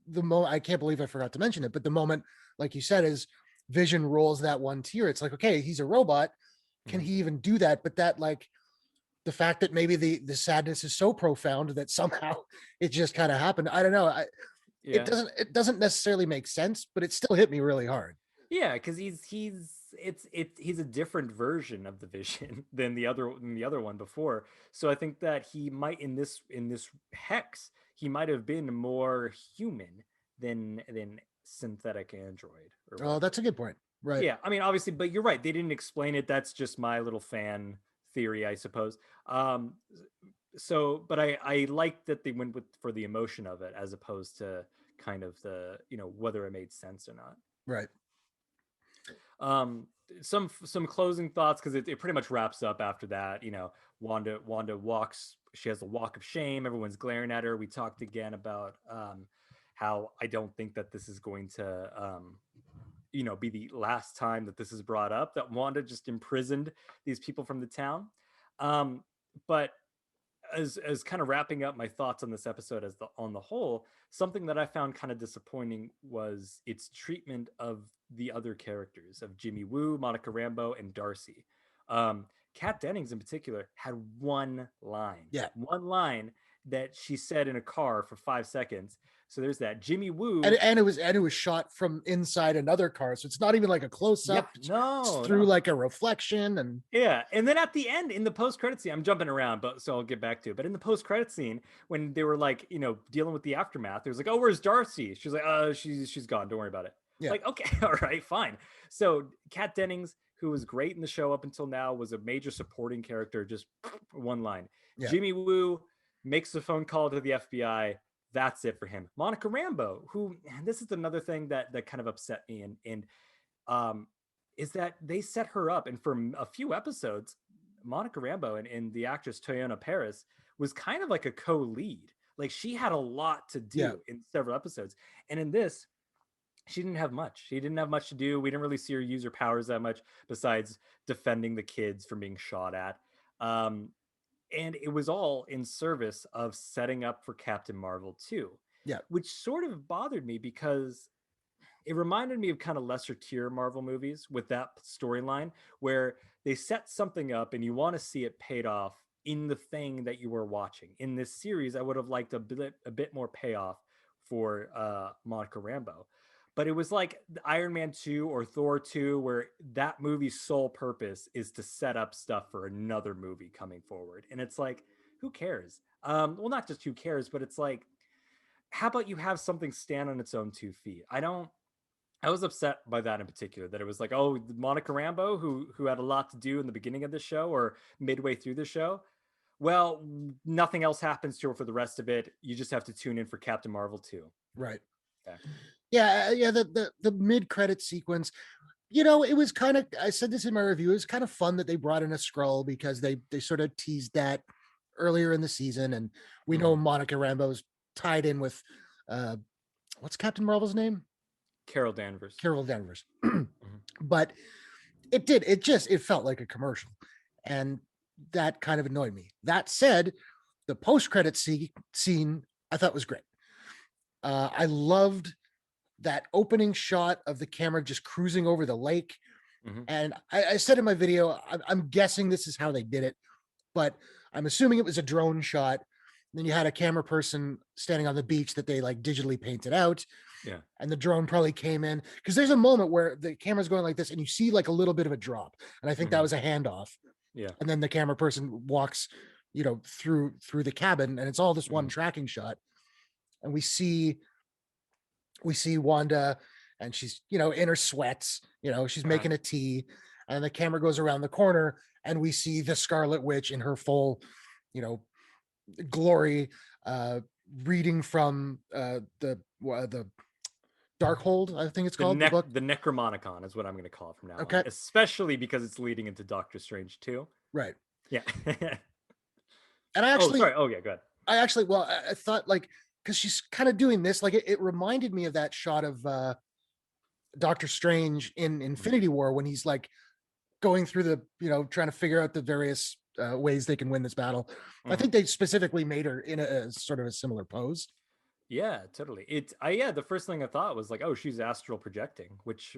the moment, I can't believe I forgot to mention it, but the moment, like you said, is Vision rolls that one tear. It's like, okay, he's a robot. Can Mhm. he even do that? But that, like, the fact that maybe the sadness is so profound that somehow it just kind of happened. I don't know. Yeah. It doesn't necessarily make sense, but it still hit me really hard. Yeah, because he's a different version of the Vision than the other one before. So I think that he might, in this hex, he might have been more human than synthetic android or Oh, that's whatever. a good point. Right. Yeah, I mean, obviously, but you're right. They didn't explain it. That's just my little fan theory, I suppose. But I like that they went for the emotion of it, as opposed to kind of the, whether it made sense or not. Right. um some closing thoughts, because it pretty much wraps up after that. Wanda walks, she has a walk of shame, everyone's glaring at her. We talked again about how I don't think that this is going to be the last time that this is brought up, that Wanda just imprisoned these people from the town. But as kind of wrapping up my thoughts on this episode, on the whole, something that I found kind of disappointing was its treatment of the other characters, of Jimmy Woo, Monica Rambeau, and Darcy. Kat Dennings in particular had Yeah. one line that she said in a car for 5 seconds. So there's that. Jimmy and Woo. and it was shot from inside another car, so it's not even like a close Yeah, up. It's no, through no. like a reflection, and Yeah, and then at the end, in the post-credit scene, I'm jumping around, but so I'll get back to it. But in the post-credit scene, when they were like, dealing with the aftermath, it was like, "Oh, where's Darcy?" She's like, she's gone. Don't worry about it." yeah, Like, okay, all right, fine. So Kat Dennings, who was great in the show up until now, was a major supporting character. Just one line. yeah, Jimmy Woo makes a phone call to the FBI. That's it for him. Monica Rambeau, who, and this is another thing that kind of upset me, and um, is that they set her up, and for a few episodes, Monica Rambeau and the actress Toyona Paris was kind of like a co-lead. Like, she had a lot to yeah. do in several episodes, and in this, she didn't have much. She didn't have much to do. We didn't really see her use her powers that much, besides defending the kids from being shot at. Um, and it was all in service of setting up for Captain Marvel 2, Yeah. which sort of bothered me, because it reminded me of kind of lesser tier Marvel movies with that storyline, where they set something up and you want to see it paid off in the thing that you were watching. In this series, I would have liked a bit more payoff for Monica Rambeau. But it was like Iron Man 2 or Thor 2, where that movie's sole purpose is to set up stuff for another movie coming forward. And it's like, who cares? Well, not just who cares, but it's like, how about you have something stand on its own 2 feet? I was upset by that in particular, that it was like, oh, Monica Rambeau, who had a lot to do in the beginning of the show or midway through the show. Well, nothing else happens to her for the rest of it. You just have to tune in for Captain Marvel 2. Right. Okay. Yeah. The mid credit sequence, it was kind of, I said this in my review, it was kind of fun that they brought in a Skrull, because they sort of teased that earlier in the season, and we know Mhm. Monica Rambeau's tied in with what's Captain Marvel's name? Carol Danvers. Carol Danvers. Mhm. But it felt like a commercial, and that kind of annoyed me. That said, the post-credit scene I thought was great. I loved that opening shot of the camera just cruising over the lake. Mhm. And I said in my video, I'm guessing this is how they did it, but I'm assuming it was a drone shot. Then you had a camera person standing on the beach that they like digitally painted out. Yeah. And the drone probably came in, because there's a moment where the camera's going like this and you see like a little bit of a drop. And I think that Mhm. was a handoff. Yeah. And then the camera person walks, through the cabin, and it's all this one Mhm. tracking shot. And we see Wanda, and she's, in her sweats, she's Uh-huh. making a tea, and the camera goes around the corner and we see the Scarlet Witch in her full, glory, reading from the Darkhold, I think it's called, the book. The Necromonicon is what I'm going to call it from now Okay. on, especially because it's leading into Doctor Strange too. Right. Yeah. And I actually, sorry. Oh yeah, good. well, I thought, like, because she's kind of doing this, like it reminded me of that shot of Doctor Strange in Infinity War when he's like going through the, trying to figure out the various ways they can win this battle. I think they specifically made her in a sort of a similar pose. Yeah, totally. Yeah, the first thing I thought was like, oh, she's astral projecting, which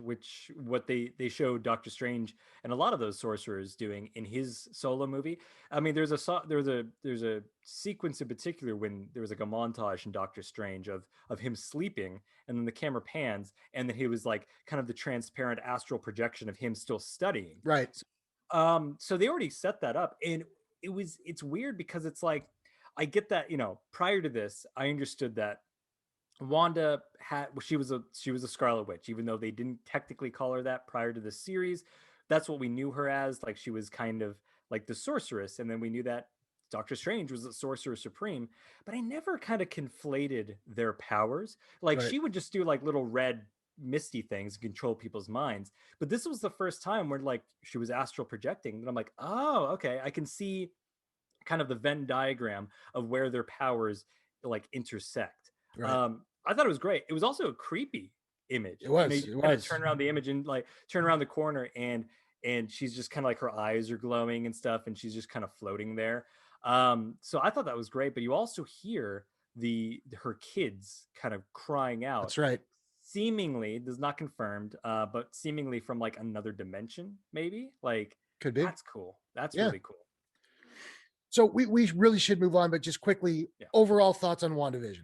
what they showed Doctor Strange and a lot of those sorcerers doing in his solo movie. I mean, there's a sequence in particular when there was like a montage in Doctor Strange of him sleeping, and then the camera pans, and then he was like kind of the transparent astral projection of him still studying. Right. So they already set that up, and it's weird because it's like, I get that, prior to this, I understood that Wanda she was a Scarlet Witch, even though they didn't technically call her that prior to the series. That's what we knew her as. Like, she was kind of like the sorceress, and then we knew that Doctor Strange was the Sorcerer Supreme. But I never kind of conflated their powers. Like, Right. she would just do like little red misty things and control people's minds. But this was the first time where like she was astral projecting, and I'm like, oh, okay, I can see kind of the Venn diagram of where their powers like intersect. Right. I thought it was great. It was also a creepy image. It was. You It kind of was. turn around the image and like turn around the corner, and she's just kind of like, her eyes are glowing and stuff, and she's just kind of floating there. So I thought that was great. But you also hear her kids kind of crying out. That's right. Seemingly, this is not confirmed, but seemingly from like another dimension, maybe. Like, Could be. that's cool. That's Yeah. really cool. So we really should move on, but just quickly, overall thoughts on WandaVision.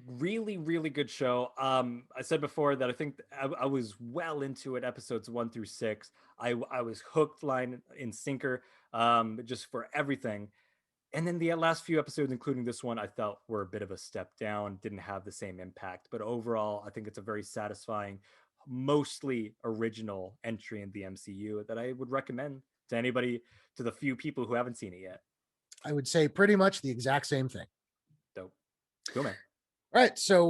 Really, really good show. I said before that I think I was well into it, episodes 1 through 6. I was hooked, line and sinker, just for everything. And then the last few episodes, including this one, I felt were a bit of a step down, didn't have the same impact. But overall, I think it's a very satisfying, mostly original entry in the MCU that I would recommend to anybody, to the few people who haven't seen it yet. I would say pretty much the exact same thing. Dope. Cool, man. All right, so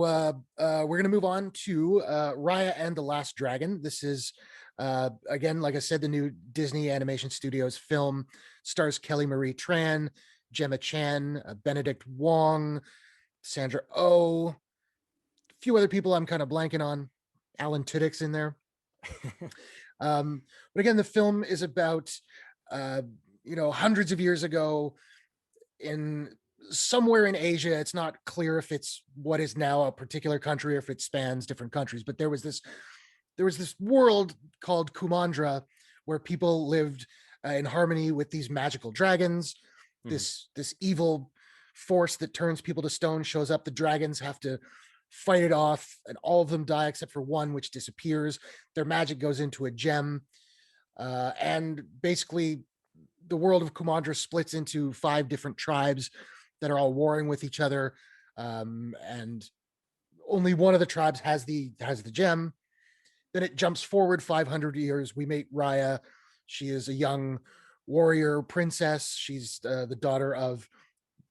we're going to move on to Raya and the Last Dragon. This is, again, like I said, the new Disney Animation Studios film. Stars Kelly Marie Tran, Gemma Chan, Benedict Wong, Sandra Oh, a few other people I'm kind of blanking on. Alan Tudyk's in there. But again, the film is about, hundreds of years ago in somewhere in Asia. It's not clear if it's what is now a particular country or if it spans different countries, but there was this world called Kumandra where people lived in harmony with these magical dragons. This evil force that turns people to stone shows up. The dragons have to fight it off, and all of them die except for one, which disappears. Their magic goes into a gem, and basically the world of Kumandra splits into 5 different tribes that are all warring with each other, and only one of the tribes has the gem. Then it jumps forward 500 years. We meet Raya. She is a young warrior princess. She's the daughter of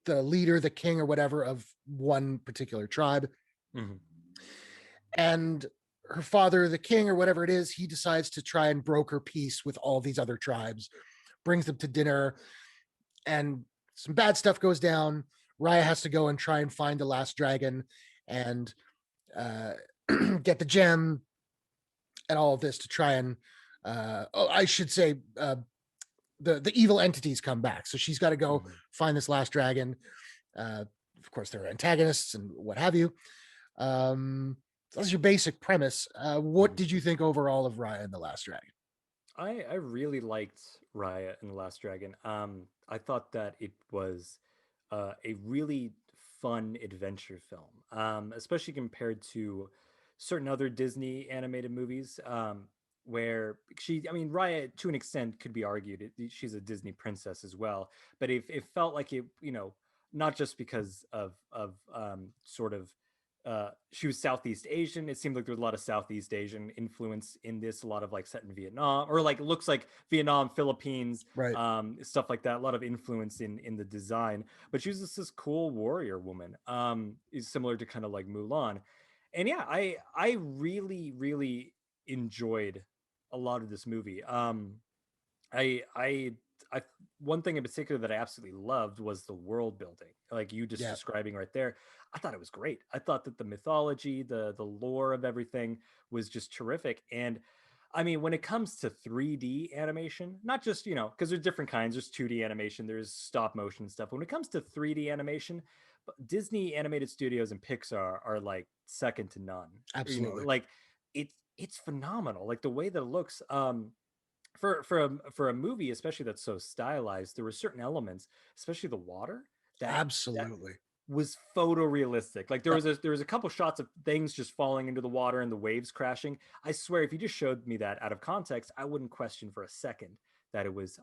the leader, the king or whatever, of one particular tribe. And her father, the king or whatever it is, he decides to try and broker peace with all these other tribes, brings them to dinner, and some bad stuff goes down. Raya has to go and try and find the last dragon, and uh, get the gem and all of this to try and I should say the evil entities come back. So she's got to go find this last dragon. Of course, there are antagonists and what have you. That's your basic premise. What did you think overall of Raya and the Last Dragon? I really liked Raya and the Last Dragon. I thought that it was a really fun adventure film, especially compared to certain other Disney animated movies, where I mean, Raya to an extent could be argued she's a Disney princess as well, but it felt like it, not just because of sort of she was Southeast Asian. It seemed like there was a lot of Southeast Asian influence in this, a lot of like set in Vietnam, or like it looks like Vietnam, Philippines, Right. stuff like that. A lot of influence in the design. But she was just this cool warrior woman, is similar to kind of like Mulan. And yeah, I really enjoyed a lot of this movie. I one thing in particular that I absolutely loved was the world building, like you just Yeah. describing right there. I thought it was great. I thought that the mythology, the lore of everything was just terrific. And I mean, when it comes to 3D animation, not just, because there's different kinds. There's 2D animation, there's stop motion stuff. When it comes to 3D animation, Disney animated studios and Pixar are like second to none. Absolutely. Like it's phenomenal. Like the way that it looks. For a movie, especially that's so stylized, there were certain elements, especially the water, that Absolutely. was photorealistic. Like there was a couple shots of things just falling into the water and the waves crashing. I swear, if you just showed me that out of context, I wouldn't question for a second that it was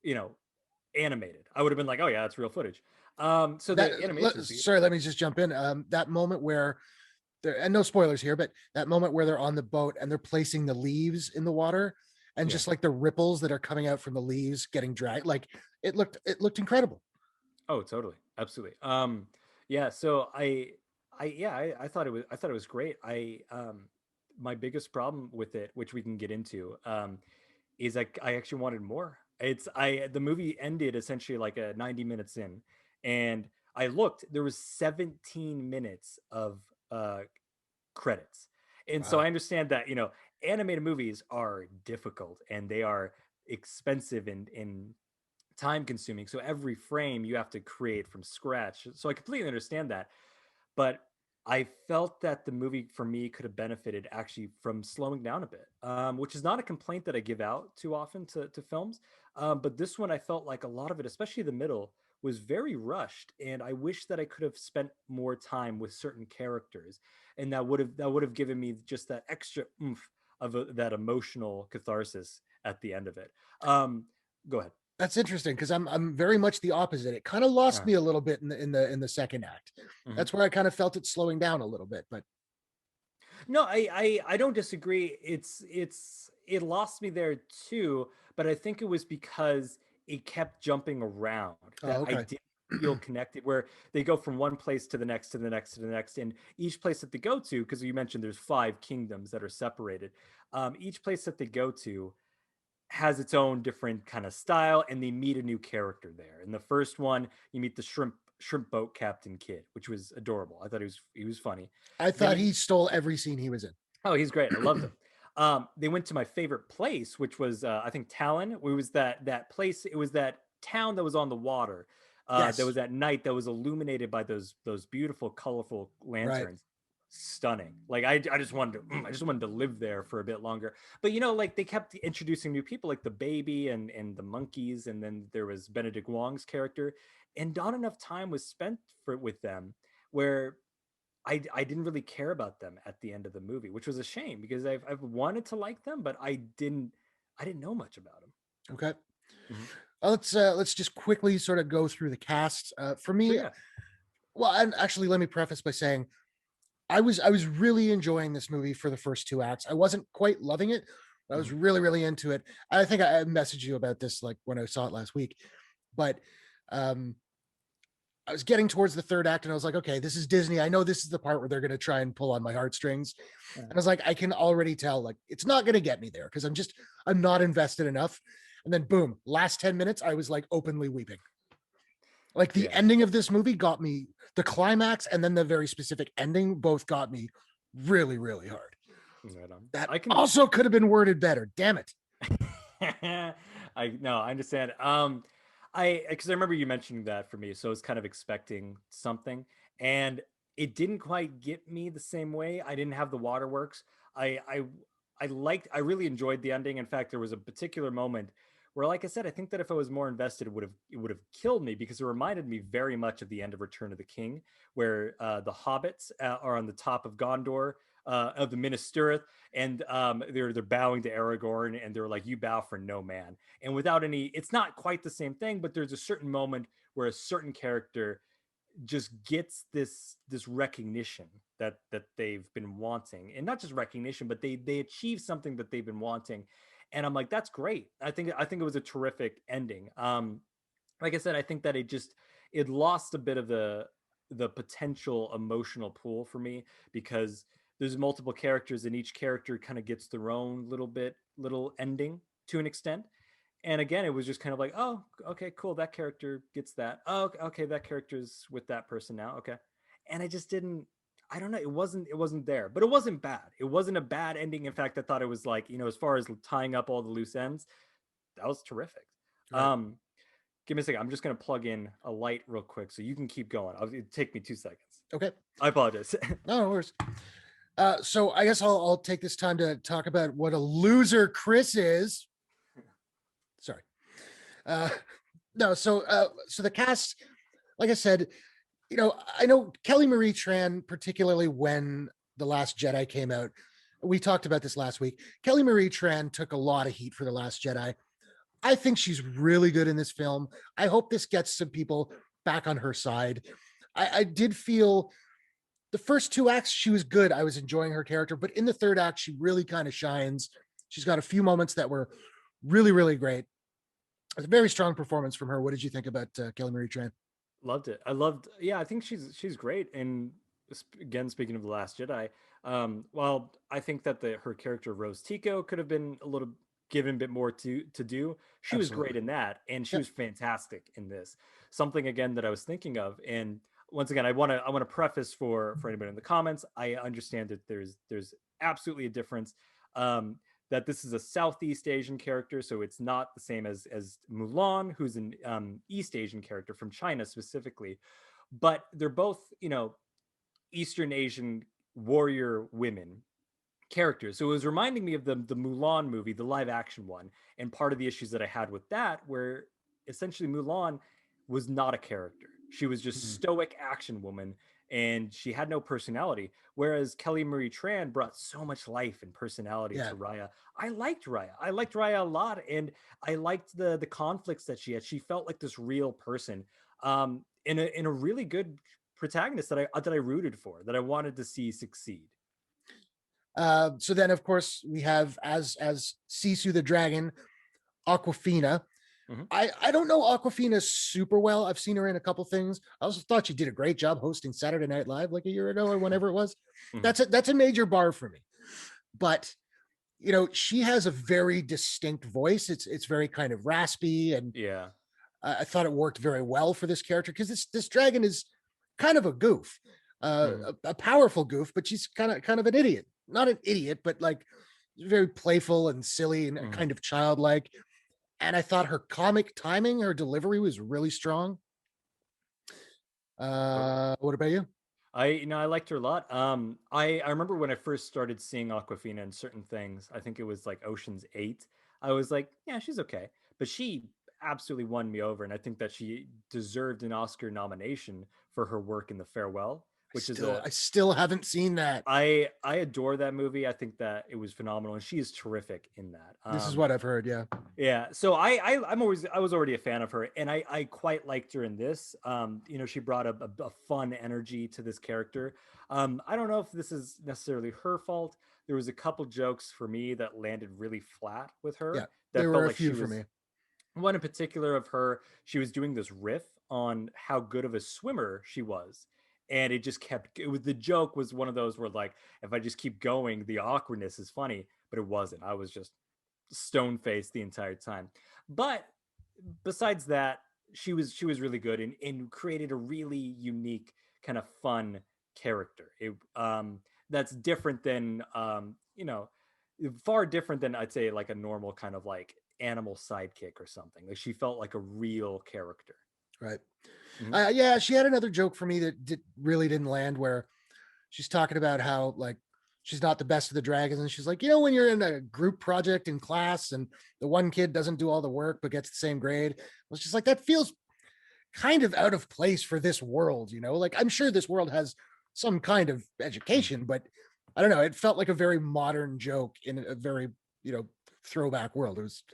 you know animated. I would have been like, oh yeah, that's real footage. So the animation was beautiful. Sorry, let me just jump in. That moment where and no spoilers here, but that moment where they're on the boat and they're placing the leaves in the water and Yeah. just like the ripples that are coming out from the leaves getting dragged, like it looked incredible. Oh, totally. Absolutely. Yeah, so I thought it was great. My biggest problem with it, which we can get into, is I actually wanted more. The movie ended essentially like a 90 minutes in, and I looked, there was 17 minutes of credits. And so Wow. I understand that, animated movies are difficult and they are expensive and time consuming. So every frame you have to create from scratch. So I completely understand that. But I felt that the movie for me could have benefited actually from slowing down a bit, which is not a complaint that I give out too often to films. But this one, I felt like a lot of it, especially the middle, was very rushed, and I wish that I could have spent more time with certain characters, and that would have given me just that extra oomph of that emotional catharsis at the end of it. Go ahead. That's interesting because I'm very much the opposite. It kind of lost Uh, me a little bit in the second act. mhm. That's where I kind of felt it slowing down a little bit. But No, I don't disagree. It lost me there too, but I think it was because it kept jumping around that I okay. didn't feel connected. Where they go from one place to the next to the next to the next, and each place that they go to, because you mentioned there's 5 kingdoms that are separated. Each place that they go to has its own different kind of style, and they meet a new character there. In the first one, you meet the shrimp boat captain kid, which was adorable. I thought he was funny. I Then thought he stole every scene he was in. Oh, he's great. I loved him. They went to my favorite place, which was I think Talon. It was that place. It was that town that was on the water. That Yes. was at night that was illuminated by those beautiful, colorful Right. lanterns. Stunning. Like I just wanted to live there for a bit longer. But like they kept introducing new people, like the baby and the monkeys, and then there was Benedict Wong's character, and not enough time was spent with them where I didn't really care about them at the end of the movie, which was a shame because I've wanted to like them, but I didn't know much about them. Okay. Hmm. Let's just quickly sort of go through the cast. For Sure, me, yeah. well, and actually, let me preface by saying I was really enjoying this movie for the first 2 acts. I wasn't quite loving it, but I was Hmm. really into it. I think I messaged you about this like when I saw it last week, but um, I was getting towards the third act and I was like, okay, this is Disney. I know this is the part where they're going to try and pull on my heartstrings. And I was like, I can already tell, like, it's not going to get me there because I'm not invested enough. And then boom, last 10 minutes, I was like openly weeping. Like the Yeah. ending of this movie got me, the climax and then the very specific ending both got me really, really hard. Right on. That I can also could have been worded better. Damn it. I no, I understand. Because I remember you mentioning that for me, so I was kind of expecting something, and it didn't quite get me the same way. I didn't have the waterworks. I I I really enjoyed the ending. In fact, there was a particular moment where, like I said, I think that if I was more invested, it would have killed me because it reminded me very much of the end of Return of the King, where the hobbits are on the top of Gondor. Of the Minas Tirith, and they're bowing to Aragorn, and they're like, "You bow for no man." And without any, it's not quite the same thing, but there's a certain moment where a certain character just gets this recognition that they've been wanting, and not just recognition, but they achieve something that they've been wanting, and I'm like, that's great. I think it was a terrific ending. Like I said, I think that it lost a bit of the potential emotional pool for me because there's multiple characters and each character kind of gets their own little ending to an extent. And again, it was just kind of like, oh, okay, cool. That character gets that. Oh, okay, that character's with that person now. Okay. And I just didn't, I don't know. It wasn't there, but it wasn't bad. It wasn't a bad ending. In fact, I thought it was like, as far as tying up all the loose ends, that was terrific. Right. Give me a second. I'm just going to plug in a light real quick so you can keep going. It'll take me 2 seconds. Okay. I apologize. No worries. So I guess I'll take this time to talk about what a loser Chris is. Sorry. No, so the cast, like I said, I know Kelly Marie Tran, particularly when The Last Jedi came out. We talked about this last week. Kelly Marie Tran took a lot of heat for The Last Jedi. I think she's really good in this film. I hope this gets some people back on her side. I did feel the first two acts, she was good. I was enjoying her character, but in the third act, she really kind of shines. She's got a few moments that were really, really great. It's a very strong performance from her. What did you think about Kelly Marie Tran? Loved it. Yeah, I think she's great. And again, speaking of The Last Jedi, while I think that her character Rose Tico could have been a little given a bit more to do, she was great Absolutely. in that, and she Yep. was fantastic in this. Something again that I was thinking of, and once again, I want to preface for anybody in the comments. I understand that there's absolutely a difference. That this is a Southeast Asian character, so it's not the same as Mulan, who's an East Asian character from China specifically, but they're both Eastern Asian warrior women characters. So it was reminding me of the Mulan movie, the live action one, and part of the issues that I had with that, where essentially Mulan was not a character. She was just Mhm. stoic action woman, and she had no personality. Whereas Kelly Marie Tran brought so much life and personality Yeah. to Raya. I liked Raya. I liked Raya a lot, and I liked the conflicts that she had. She felt like this real person, in a really good protagonist that I rooted for, that I wanted to see succeed. So then, of course, we have as Sisu the dragon, Aquafina. Mhm. I don't know Aquafina super well. I've seen her in a couple things. I also thought she did a great job hosting Saturday Night Live like a year ago or whenever it was. Mhm. That's a major bar for me. But she has a very distinct voice. It's very kind of raspy, and Yeah. I thought it worked very well for this character because this dragon is kind of a goof, Mhm. a powerful goof, but she's kind of an idiot. Not an idiot, but like very playful and silly and Mhm. kind of childlike. And I thought her comic timing, her delivery was really strong. Totally. What about you? I liked her a lot. I remember when I first started seeing Aquafina in certain things. I think it was like Ocean's 8. I was like, yeah, she's okay, but she absolutely won me over, and I think that she deserved an Oscar nomination for her work in The Farewell, which is a I still haven't seen that. I adore that movie. I think that it was phenomenal, and she is terrific in that. This is what I've heard. Yeah. Yeah, so I was already a fan of her, and I quite liked her in this. She brought a fun energy to this character. I don't know if this is necessarily her fault. There was a couple jokes for me that landed really flat with Yeah. her. There That were felt a like few she for was me. one in particular of her. She was doing this riff on how good of a swimmer she was, and it just kept. It was the joke was one of those where like if I just keep going, the awkwardness is funny, but it wasn't. I was just stone faced the entire time. But besides that, she was really good and created a really unique kind of fun character. That's different than far different than I'd say like a normal kind of like animal sidekick or something. Like she felt like a real character. Right. Mhm. Yeah, she had another joke for me that really didn't land, where she's talking about how like she's not the best of the dragons, and she's like, when you're in a group project in class and the one kid doesn't do all the work but gets the same grade, it's just like, that feels kind of out of place for this world. Like, I'm sure this world has some kind of education, but I don't know, it felt like a very modern joke in a very throwback world. It was,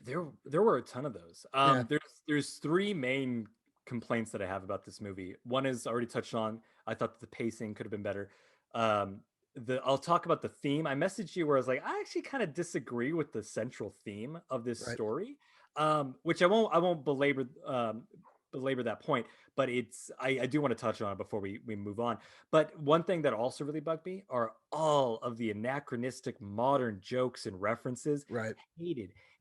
There were a ton of those. yeah, There's three main complaints that I have about this movie. One is already touched on. I thought that the pacing could have been better. Um, I'll talk about the theme. I messaged you where I was like, I actually kind of disagree with the central theme of this right. story, which I won't belabor that point, but I do want to touch on it before we move on. But one thing that also really bugged me are all of the anachronistic modern jokes and references. Right.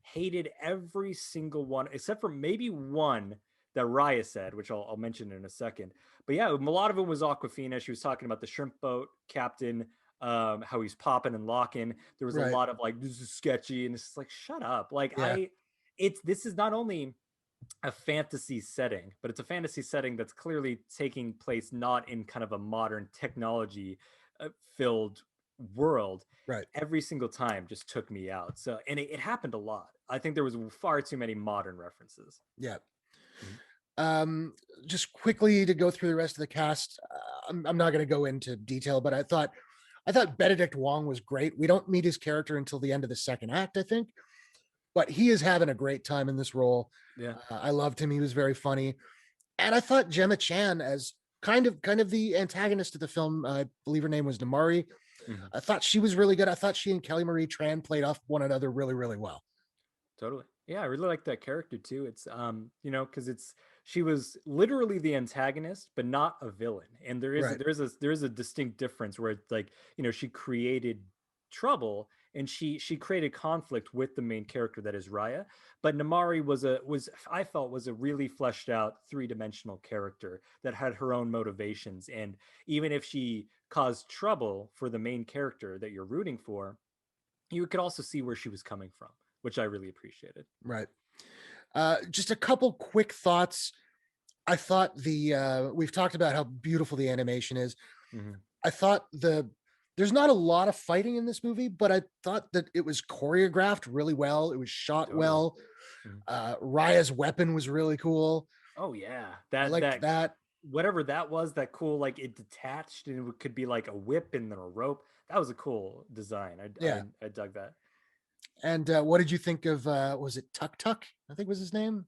Hated every single one except for maybe one that Raya said, which I'll mention in a second. But yeah, a lot of it was Aquafina. She was talking about the shrimp boat captain, how he's popping and locking. There was a Right. lot of like, this is sketchy, and it's just like, shut up. Like Yeah. this is not only a fantasy setting, but it's a fantasy setting that's clearly taking place not in kind of a modern technology filled world. Right. Every single time just took me out. So, and it happened a lot. I think there was far too many modern references. Yeah. Mhm. Um, just quickly to go through the rest of the cast. I'm not going to go into detail, but I thought Benedict Wong was great. We don't meet his character until the end of the second act, I think, but he is having a great time in this role. Yeah. I loved him. He was very funny. And I thought Gemma Chan as kind of the antagonist of the film. I believe her name was Namari. Mhm. I thought she was really good. I thought she and Kelly Marie Tran played off one another really, really well. Totally. Yeah, I really like that character too. It's because she was literally the antagonist, but not a villain. And Right. there is a distinct difference where it's like, she created trouble and she created conflict with the main character that is Raya. But Namari was I felt was a really fleshed out three-dimensional character that had her own motivations. And even if she caused trouble for the main character that you're rooting for, you could also see where she was coming from, which I really appreciated. Right. Just a couple quick thoughts. I thought we've talked about how beautiful the animation is. Mhm. I thought there's not a lot of fighting in this movie, but I thought that it was choreographed really well. It was shot Totally. well. Mhm. Raya's weapon was really cool. Oh yeah, I liked that. whatever that was, that cool, like it detached and it could be like a whip and then a rope. That was a cool design. Yeah. I dug that. And what did you think of was it Tuk Tuk? I think was his name.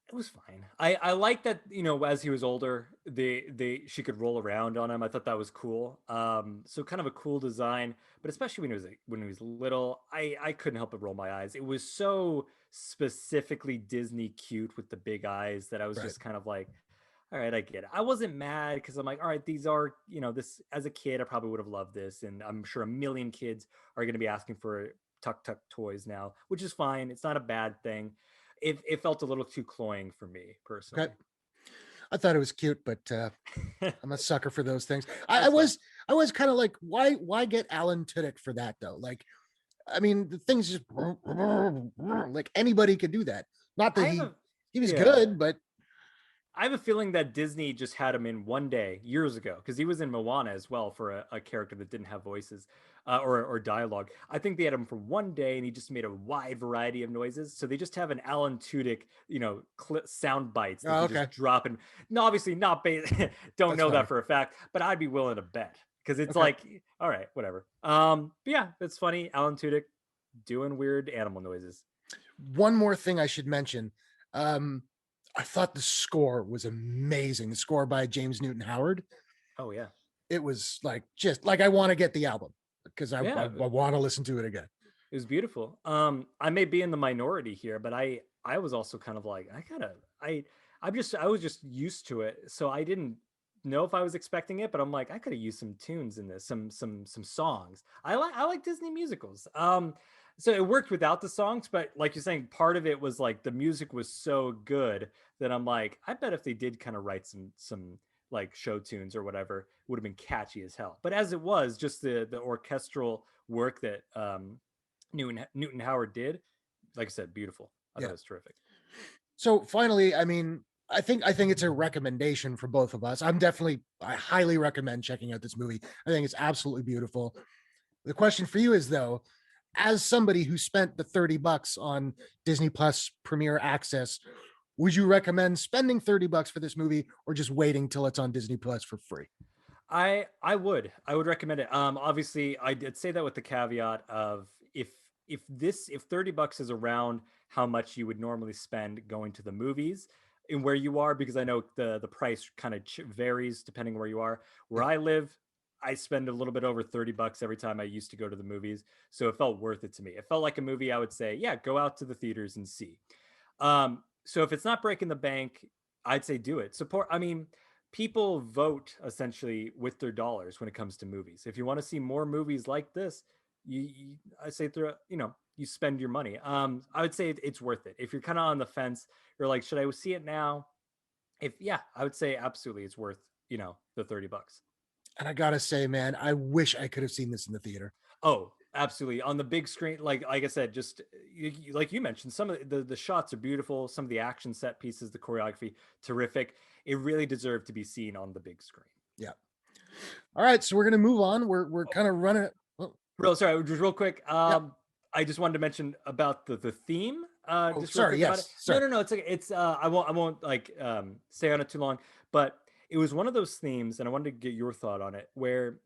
It was fine. I like that, as he was older, she could roll around on him. I thought that was cool. So kind of a cool design, but especially when he was little, I couldn't help but roll my eyes. It was so specifically Disney cute with the big eyes that I was Right. just kind of like, all right, I get it. I wasn't mad because I'm like, all right, these are, this as a kid, I probably would have loved this. And I'm sure a million kids are going to be asking for Tuk Tuk toys now, which is fine. It's not a bad thing. It felt a little too cloying for me personally. Okay. I thought it was cute, but I'm a sucker for those things. I, I That's fine. was I was kind of like, why get Alan Tudyk for that though? Like, I mean, the thing's just like anybody could do that. Not that I have he was yeah. good, but I have a feeling that Disney just had him in one day years ago because he was in Moana as well for a character that didn't have voices or dialogue. I think they had him for one day and he just made a wide variety of noises. So they just have an Alan Tudyk, sound bites that oh, he okay, just drop in. No, obviously not. Don't that's know funny. that for a fact, but I'd be willing to bet because it's Okay, like, all right, whatever. But yeah, it's funny. Alan Tudyk doing weird animal noises. one more thing I should mention. Um, I thought the score was amazing. The score by James Newton Howard. Oh yeah. It was like just like I want to get the album because I Yeah, want to listen to it again. it was beautiful. I may be in the minority here, but I was also kind of like I was just used to it, so I didn't know if I was expecting it, but I'm like I could have used some tunes in this, some songs. I like Disney musicals. So it worked without the songs, but like you're saying, part of it was like the music was so good that I'm like, I bet if they did kind of write some like show tunes or whatever, would have been catchy as hell. But as it was, just the orchestral work that Newton Howard did, like I said, beautiful. I thought Yeah. it was terrific. So finally, I mean, I think it's a recommendation for both of us. I highly recommend checking out this movie. I think it's absolutely beautiful. The question for you is though, as somebody who spent the $30 on Disney Plus Premier Access, would you recommend spending $30 for this movie or just waiting till it's on Disney Plus for free? I would recommend it. Obviously, I did say that with the caveat of if $30 is around how much you would normally spend going to the movies and where you are, because I know the price kind of varies depending where you are. Where Yeah. I live, I spend a little bit over $30 every time I used to go to the movies, so it felt worth it to me. It felt like a movie I would say, yeah, go out to the theaters and see. So if it's not breaking the bank, I'd say do it. Support. I mean, people vote essentially with their dollars when it comes to movies. If you want to see more movies like this, I say you spend your money. I would say it's worth it. If you're kind of on the fence, you're like, should I see it now? If yeah, I would say absolutely, it's worth the $30. And I gotta say, man, I wish I could have seen this in the theater. Oh, absolutely. On the big screen, like I said, just like you mentioned, some of the shots are beautiful. Some of the action set pieces, the choreography, terrific. It really deserved to be seen on the big screen. Yeah. All right, so we're gonna move on. We're kind of running. Oh, Sorry, just real quick. yeah. I just wanted to mention about the theme. Oh, Just real sorry. quick about it. Yes. No, Sorry. no, no. It's okay. It's I won't like stay on it too long. But it was one of those themes, and I wanted to get your thought on it. Where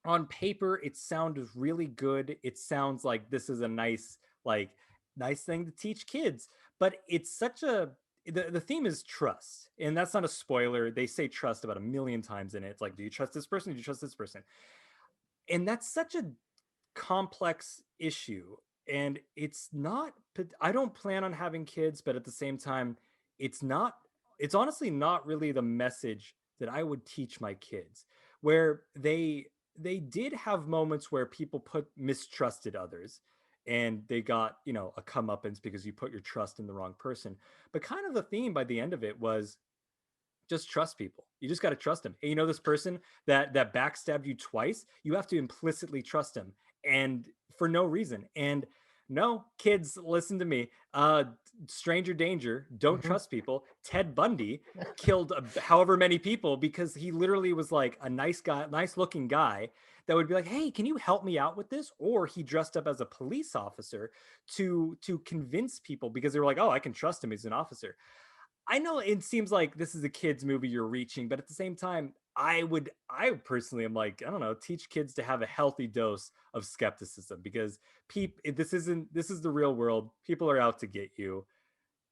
on paper it sounds really good. It sounds like this is a nice thing to teach kids, but it's such a the theme is trust, and that's not a spoiler. They say trust about a million times in it. It's like, do you trust this person? Do you trust this person? And that's such a complex issue. And it's not, I don't plan on having kids, but at the same time, it's not, it's honestly not really the message that I would teach my kids, where they did have moments where people mistrusted others, and they got a comeuppance because you put your trust in the wrong person. But kind of the theme by the end of it was just trust people. You just got to trust them. Hey, this person that backstabbed you twice, you have to implicitly trust him, and for no reason. And no, kids, listen to me. Stranger danger, don't Mhm. trust people. Ted Bundy killed however many people because he literally was like a nice guy, nice looking guy that would be like, hey, can you help me out with this? Or he dressed up as a police officer to convince people because they were like, oh, I can trust him, he's an officer. I know it seems like this is a kids movie you're reaching, but at the same time, I personally am like, I don't know, teach kids to have a healthy dose of skepticism, because this is the real world. People are out to get you.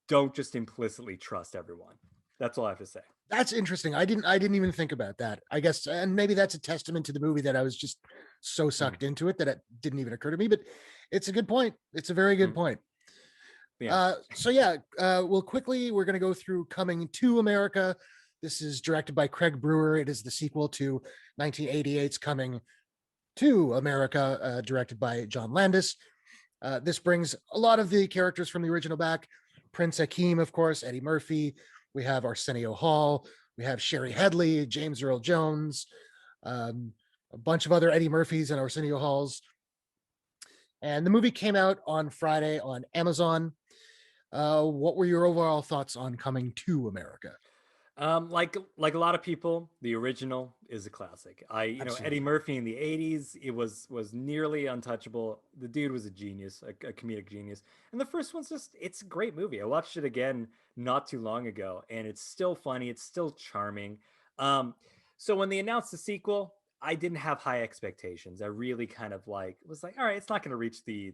Don't just implicitly trust everyone. That's all I have to say. That's interesting. I didn't even think about that. I guess, and maybe that's a testament to the movie that I was just so Mhm. sucked into it that it didn't even occur to me. But it's a good point. It's a very good Mhm. point. Yeah. So yeah, well, quickly we're going to go through Coming to America. This is directed by Craig Brewer. It is the sequel to 1988's Coming to America, directed by John Landis. This brings a lot of the characters from the original back. Prince Akeem, of course, Eddie Murphy. We have Arsenio Hall. We have Sherry Headley, James Earl Jones, um, a bunch of other Eddie Murphys and Arsenio Halls. And the movie came out on Friday on Amazon. What were your overall thoughts on Coming to America? Like a lot of people, the original is a classic. Eddie Absolutely. Murphy in the '80s, it was nearly untouchable. The dude was a genius, a comedic genius. And the first one's it's a great movie. I watched it again not too long ago, and it's still funny. It's still charming. Um, so when they announced the sequel, I didn't have high expectations. I really kind of was like, all right, it's not going to reach the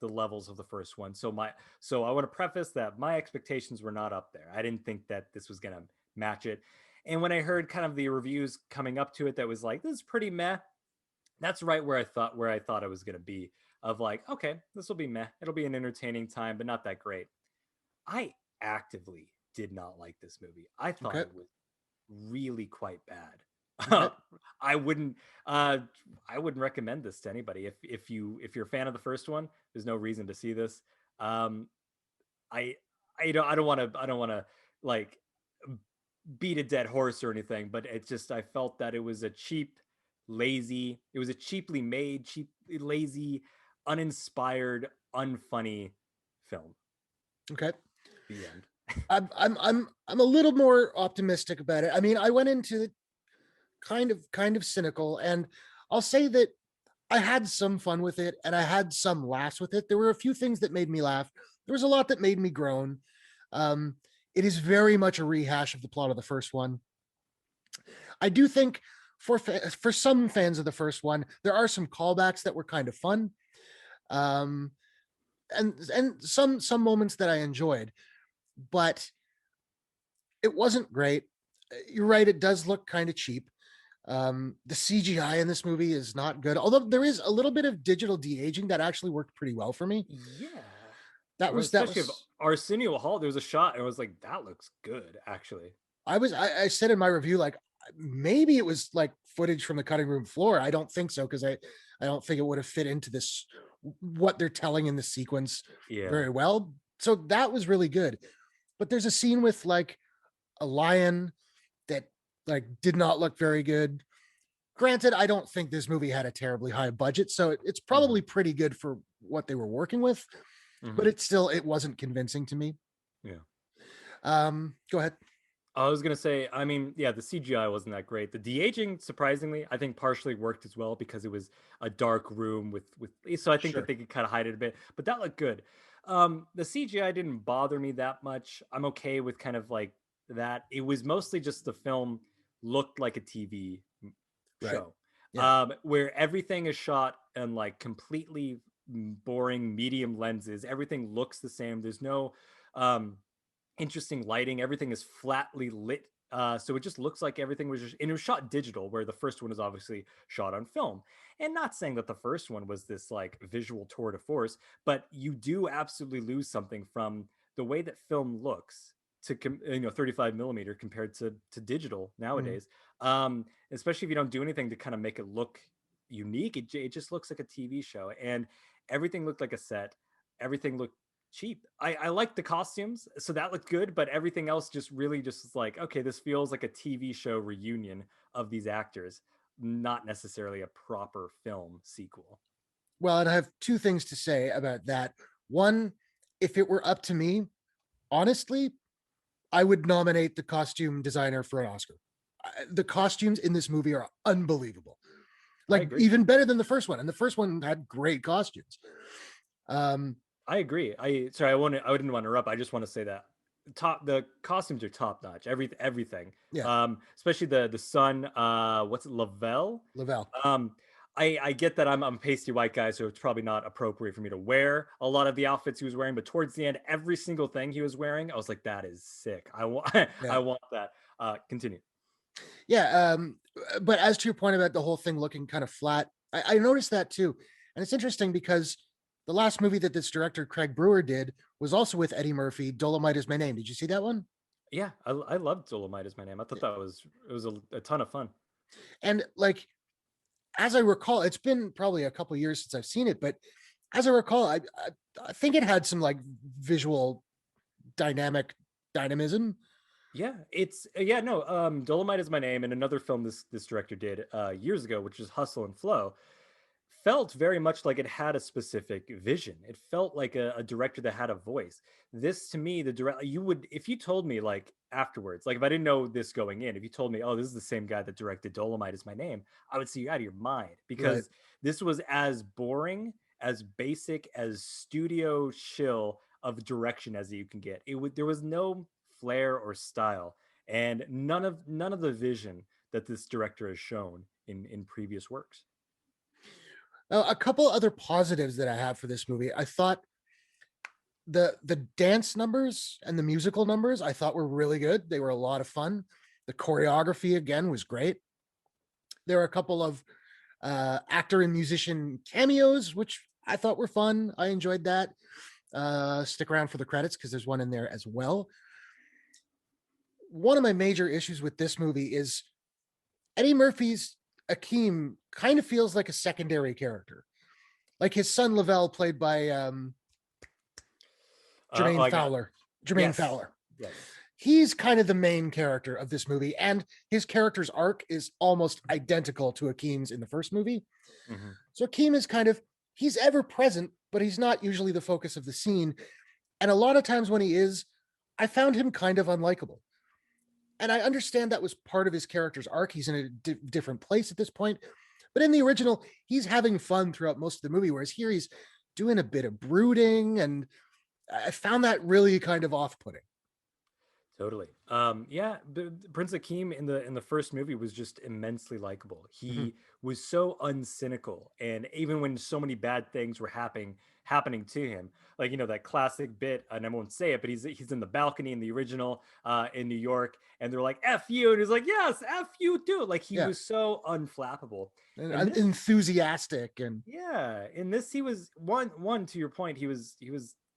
levels of the first one. So I want to preface that my expectations were not up there. I didn't think that this was going to match it. And when I heard kind of the reviews coming up to it that was like, this is pretty meh, that's right where I thought I was going to be, of like, okay, this will be meh. It'll be an entertaining time, but not that great. I actively did not like this movie. I thought Okay. it was really quite bad. Okay. I wouldn't uh I wouldn't recommend this to anybody. If you're a fan of the first one, there's no reason to see this. Um I I don't want to like beat a dead horse or anything, but it just, I felt that it was a cheap, lazy, it was a cheaply made, cheap, lazy, uninspired, unfunny film. Okay. The end. I'm a little more optimistic about it. I mean, I went into it kind of cynical, and I'll say that I had some fun with it and I had some laughs with it. There were a few things that made me laugh. There was a lot that made me groan. Um, it is very much a rehash of the plot of the first one. I do think for some fans of the first one, there are some callbacks that were kind of fun, um, and some moments that I enjoyed, but it wasn't great. You're right; it does look kind of cheap. The CGI in this movie is not good, although there is a little bit of digital de-aging that actually worked pretty well for me. Yeah. That was that Especially of was Arsenio Hall, there was a shot and I was like, that looks good, actually. I said in my review, like, maybe it was like footage from the cutting room floor. I don't think so, because I don't think it would have fit into this, what they're telling in the sequence, Yeah. very well. So that was really good. But there's a scene with like a lion that like did not look very good. Granted, I don't think this movie had a terribly high budget, so it's probably pretty good for what they were working with, but it wasn't convincing to me. Yeah. Go ahead. I was gonna say, I mean, yeah, the CGI wasn't that great. The de-aging, surprisingly, I think partially worked as well because it was a dark room with so I think Sure. that they could kind of hide it a bit, but that looked good. The CGI didn't bother me that much. I'm okay with kind of like that. It was mostly just the film looked like a TV Right. show. Yeah. Where everything is shot in like completely boring medium lenses. Everything looks the same. There's no um interesting lighting. Everything is flatly lit. So it just looks like everything was just, and it was shot digital, where the first one is obviously shot on film. And not saying that the first one was this like visual tour de force, but you do absolutely lose something from the way that film looks to 35 millimeter compared to digital nowadays. Especially if you don't do anything to kind of make it look unique. It just looks like a TV show, and everything looked like a set. Everything looked cheap. I like the costumes, so that looked good, but everything else just really just is like, okay, this feels like a TV show reunion of these actors, not necessarily a proper film sequel. Well, and I have two things to say about that. One, if it were up to me, honestly, I would nominate the costume designer for an Oscar. The costumes in this movie are unbelievable, I like agree. even better than the first one. And the first one had great costumes. I agree. I didn't want to interrupt. I just want to say that the costumes are top notch. Everything. Yeah, Especially the son. What's it, Lavelle? Lavelle. Um, I get that I'm a pasty white guy, so it's probably not appropriate for me to wear a lot of the outfits he was wearing. But towards the end, every single thing he was wearing, I was like, that is sick. I want Yeah, I want that. Continue. yeah. But as to your point about the whole thing looking kind of flat, I noticed that too, and it's interesting because the last movie that this director Craig Brewer did was also with Eddie Murphy. Dolomite Is My Name. Did you see that one? Yeah, I loved Dolomite Is My Name. I thought that was it was a ton of fun. And like, as I recall, it's been probably a couple years since I've seen it, but as I recall, I think it had some like visual dynamism. Yeah, it's yeah, no, Dolomite Is My Name, and another film this director did years ago, which is Hustle and Flow, felt very much like it had a specific vision. It felt like a director that had a voice. This to me, the direct you would if you told me like afterwards, like if I didn't know this going in, if you told me, oh, this is the same guy that directed Dolomite Is My Name, I would see you out of your mind Right. because this was as boring, as basic, as studio chill of direction as you can get. It would there was no flair or style, and none of the vision that this director has shown in previous works. A couple other positives that I have for this movie. I thought the dance numbers and the musical numbers I thought were really good. They were a lot of fun. The choreography again was great. There were a couple of actor and musician cameos, which I thought were fun. I enjoyed that. Stick around for the credits because there's one in there as well. One of my major issues with this movie is Eddie Murphy's Akeem kind of feels like a secondary character. Like his son Lavelle, played by Oh, Jermaine I got Fowler. Jermaine yes, Fowler. yes. he's kind of the main character of this movie, and his character's arc is almost identical to Akeem's in the first movie. Mm-hmm. So Akeem is kind of, he's ever present, but he's not usually the focus of the scene. And a lot of times when he is, I found him kind of unlikable. And I understand that was part of his character's arc. He's in a different place at this point. But in the original, he's having fun throughout most of the movie, whereas here he's doing a bit of brooding. And I found that really kind of off-putting. Totally. Yeah, Prince Akeem in the first movie was just immensely likable. Mm-hmm. He was so uncynical, and even when so many bad things were happening to him, like that classic bit, and I won't say it, but he's in the balcony in the original in New York, and they're like "F you," and he's like, "Yes, F you too." Like he Yeah. was so unflappable And this, enthusiastic, and yeah, in this he was one to your point, he was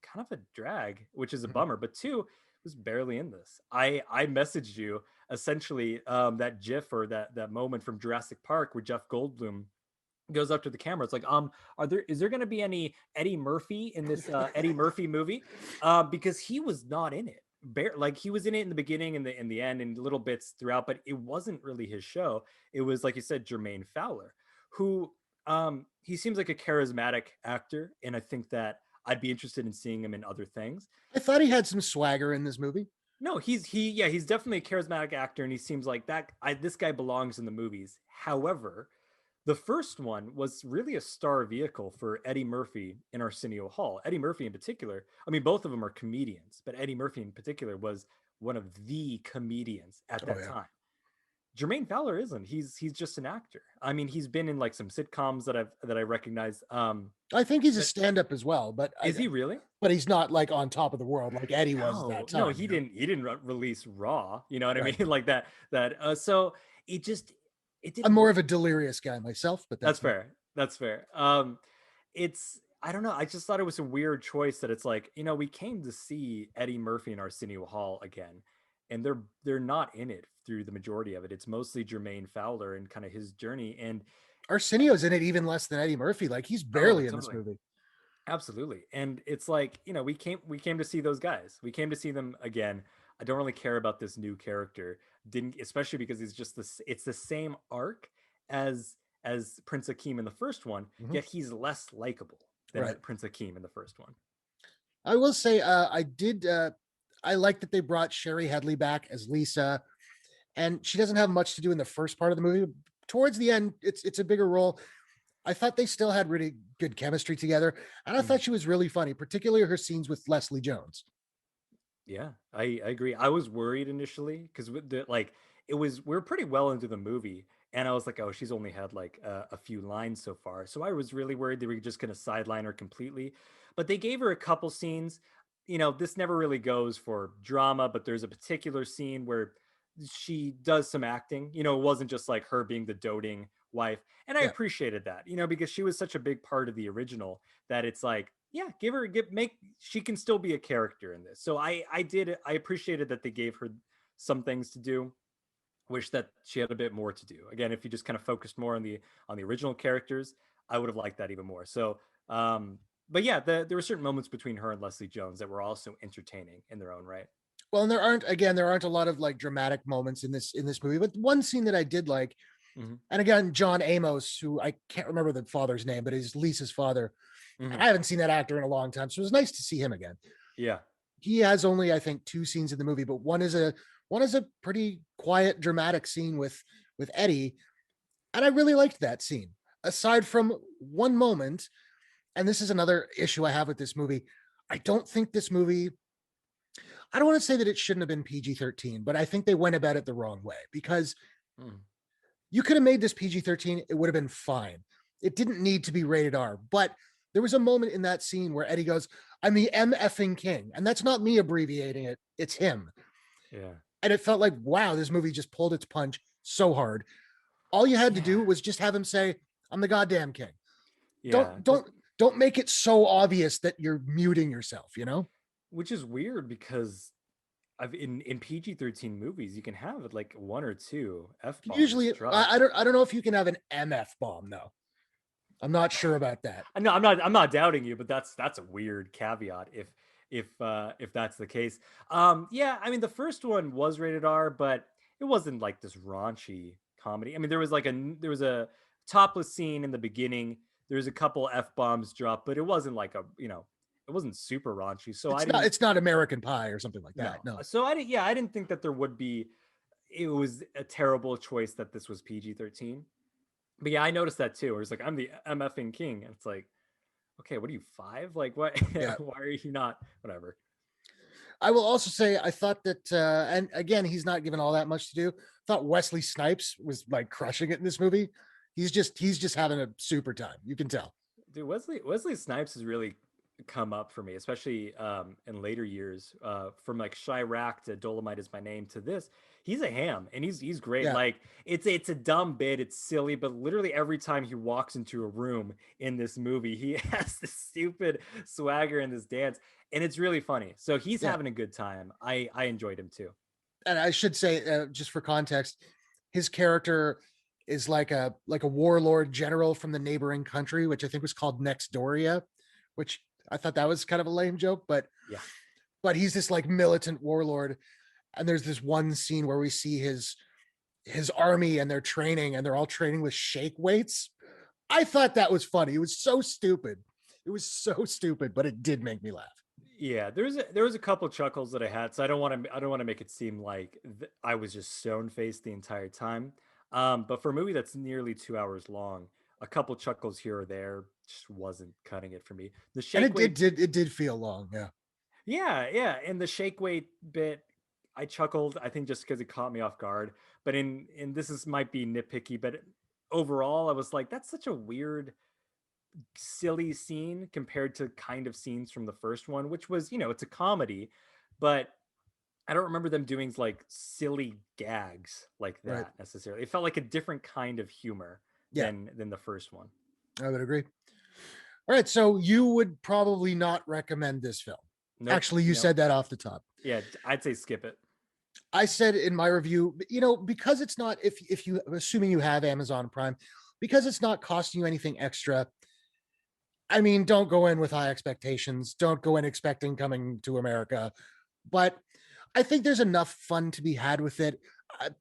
kind of a drag, which is a mm-hmm. bummer, but two was barely in this. I messaged you essentially that gif or that moment from Jurassic Park where Jeff Goldblum goes up to the camera. It's like, is there going to be any Eddie Murphy in this Eddie Murphy movie? Because he was not in it. Like he was in it in the beginning and in the end and little bits throughout, but it wasn't really his show. It was, like you said, Jermaine Fowler, who he seems like a charismatic actor, and I think that I'd be interested in seeing him in other things. I thought he had some swagger in this movie. No, he's definitely a charismatic actor, and he seems like that. This guy belongs in the movies. However, the first one was really a star vehicle for Eddie Murphy in Arsenio Hall. Eddie Murphy in particular, I mean, both of them are comedians, but Eddie Murphy in particular was one of the comedians at that time. Jermaine Fowler isn't. He's just an actor. I mean, he's been in like some sitcoms that I recognize. I think he's a stand-up as well, but is he really? But he's not like on top of the world like Eddie was at that time. No, he didn't. He didn't release Raw. You know what I mean? Like that. So it just it didn't. I'm more of a delirious guy myself, but that's fair. That's fair. It's I don't know. I just thought it was a weird choice that it's like we came to see Eddie Murphy in Arsenio Hall again, and they're not in it through the majority of it. It's mostly Jermaine Fowler and kind of his journey. And Arsenio's in it even less than Eddie Murphy. Like he's barely in this movie. Absolutely. And it's like, we came to see those guys. We came to see them again. I don't really care about this new character. Especially because it's the same arc as Prince Akeem in the first one, yet he's less likable than Prince Akeem in the first one. I will say I like that they brought Sherry Headley back as Lisa, and she doesn't have much to do in the first part of the movie. Towards the end, it's a bigger role. I thought they still had really good chemistry together, and I thought she was really funny, particularly her scenes with Leslie Jones. Yeah, I agree. I was worried initially because we're pretty well into the movie, and I was like, oh, she's only had like a few lines so far, so I was really worried they were just going to sideline her completely. But they gave her a couple scenes. This never really goes for drama, but there's a particular scene where she does some acting. It wasn't just like her being the doting wife, and I appreciated that. Because she was such a big part of the original that it's like, yeah, she can still be a character in this. So I appreciated that they gave her some things to do. Wish that she had a bit more to do. Again, if you just kind of focused more on the original characters, I would have liked that even more. So but yeah, there were certain moments between her and Leslie Jones that were also entertaining in their own right. Well, and there aren't a lot of like dramatic moments in this movie, but one scene that I did like, and again, John Amos, who I can't remember the father's name, but he's Lisa's father. I haven't seen that actor in a long time, so it was nice to see him again. Yeah, he has only, I think, 2 scenes in the movie, but one is a pretty quiet, dramatic scene with Eddie, and I really liked that scene. Aside from one moment, and this is another issue I have with this movie, I don't think this movie. I don't want to say that it shouldn't have been PG-13, but I think they went about it the wrong way because you could have made this PG-13. It would have been fine. It didn't need to be rated R, but there was a moment in that scene where Eddie goes, "I'm the MFing king." And that's not me abbreviating it. It's him. Yeah. And it felt like, wow, this movie just pulled its punch so hard. All you had to do was just have him say, "I'm the goddamn king." Yeah. Don't make it so obvious that you're muting yourself, Which is weird because in PG-13 movies you can have like 1 or 2 F-bombs. Usually, I don't know if you can have an MF bomb though. I'm not sure about that. No, I'm not doubting you, but that's a weird caveat. If if that's the case. Yeah, I mean the first one was rated R, but it wasn't like this raunchy comedy. I mean there was a topless scene in the beginning. There's a couple F bombs dropped, but it wasn't like a, it wasn't super raunchy. So I didn't It's not American Pie or something like that. no. No. So I didn't, yeah, I didn't think that there would be, it was a terrible choice that this was PG-13. But yeah, I noticed that too. Where it's like, I'm the MFing king. And it's like, okay, what are you, 5? Like, what? Yeah. Why are you not? Whatever. I will also say I thought that, and again, he's not given all that much to do. I thought Wesley Snipes was like crushing it in this movie. He's just having a super time. You can tell. Dude, Wesley Snipes has really come up for me, especially in later years. From like Chirac to Dolomite Is My Name to this, he's a ham, and he's great. Yeah. Like it's a dumb bit, it's silly, but literally every time he walks into a room in this movie, he has this stupid swagger in this dance, and it's really funny. So he's Yeah. having a good time. I enjoyed him too. And I should say, just for context, his character is like a warlord general from the neighboring country, which I think was called Nextdoria, which I thought that was kind of a lame joke, Yeah. but he's this like militant warlord. And there's this one scene where we see his army and they're training, and they're all training with shake weights. I thought that was funny. It was so stupid. It was so stupid, but it did make me laugh. Yeah, there was a couple chuckles that I had, so I don't want to make it seem like I was just stone faced the entire time. But for a movie that's nearly 2 hours long, a couple chuckles here or there just wasn't cutting it for me. The And shake weight, it did feel long. Yeah. yeah, and the shake weight bit, I chuckled. I think just because it caught me off guard. But in this is might be nitpicky, but overall, I was like, that's such a weird silly scene compared to kind of scenes from the first one, which was, it's a comedy, but I don't remember them doing like silly gags like Right. that necessarily. It felt like a different kind of humor Yeah. than the first one. I would agree. All right. So you would probably not recommend this film. Nope, Actually, you nope. said that off the top. Yeah, I'd say skip it. I said in my review, because it's not, if you, assuming you have Amazon Prime, because it's not costing you anything extra. I mean, don't go in with high expectations. Don't go in expecting Coming to America. But I think there's enough fun to be had with it.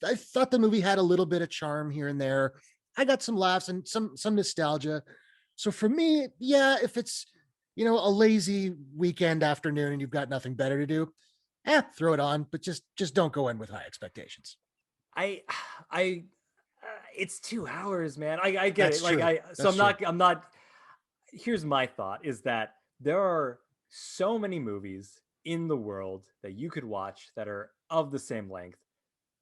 I thought the movie had a little bit of charm here and there. I got some laughs and some nostalgia. So for me, yeah, if it's a lazy weekend afternoon and you've got nothing better to do, throw it on. But just don't go in with high expectations. I I it's 2 hours, man. I get That's it. Like true. so That's I'm not here's my thought is that there are so many movies in the world that you could watch that are of the same length.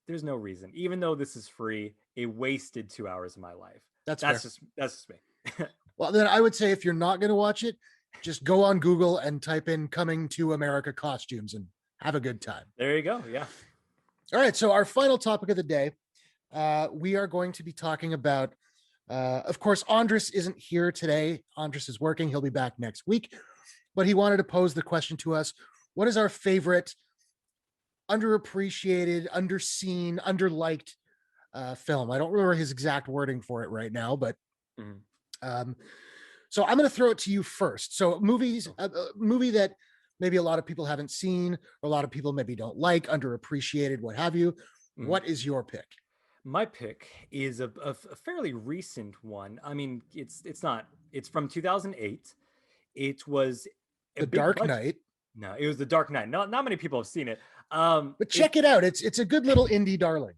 There's no reason, even though this is free, it wasted 2 hours of my life. That's fair. That's just me. Well, then I would say if you're not going to watch it, just go on Google and type in "Coming to America" costumes and have a good time. There you go. Yeah. All right. So our final topic of the day, we are going to be talking about. Of course, Andris isn't here today. Andris is working. He'll be back next week. But he wanted to pose the question to us: what is our favorite underappreciated, underseen, underliked film? I don't remember his exact wording for it right now, but so I'm going to throw it to you first. So movies, a movie that maybe a lot of people haven't seen, or a lot of people maybe don't like, underappreciated, what have you. What is your pick? My pick is a fairly recent one. I mean, it's not. It's from 2008. It was The Dark Knight. No, it was The Dark Knight. Not many people have seen it. But check it out. It's a good little indie darling.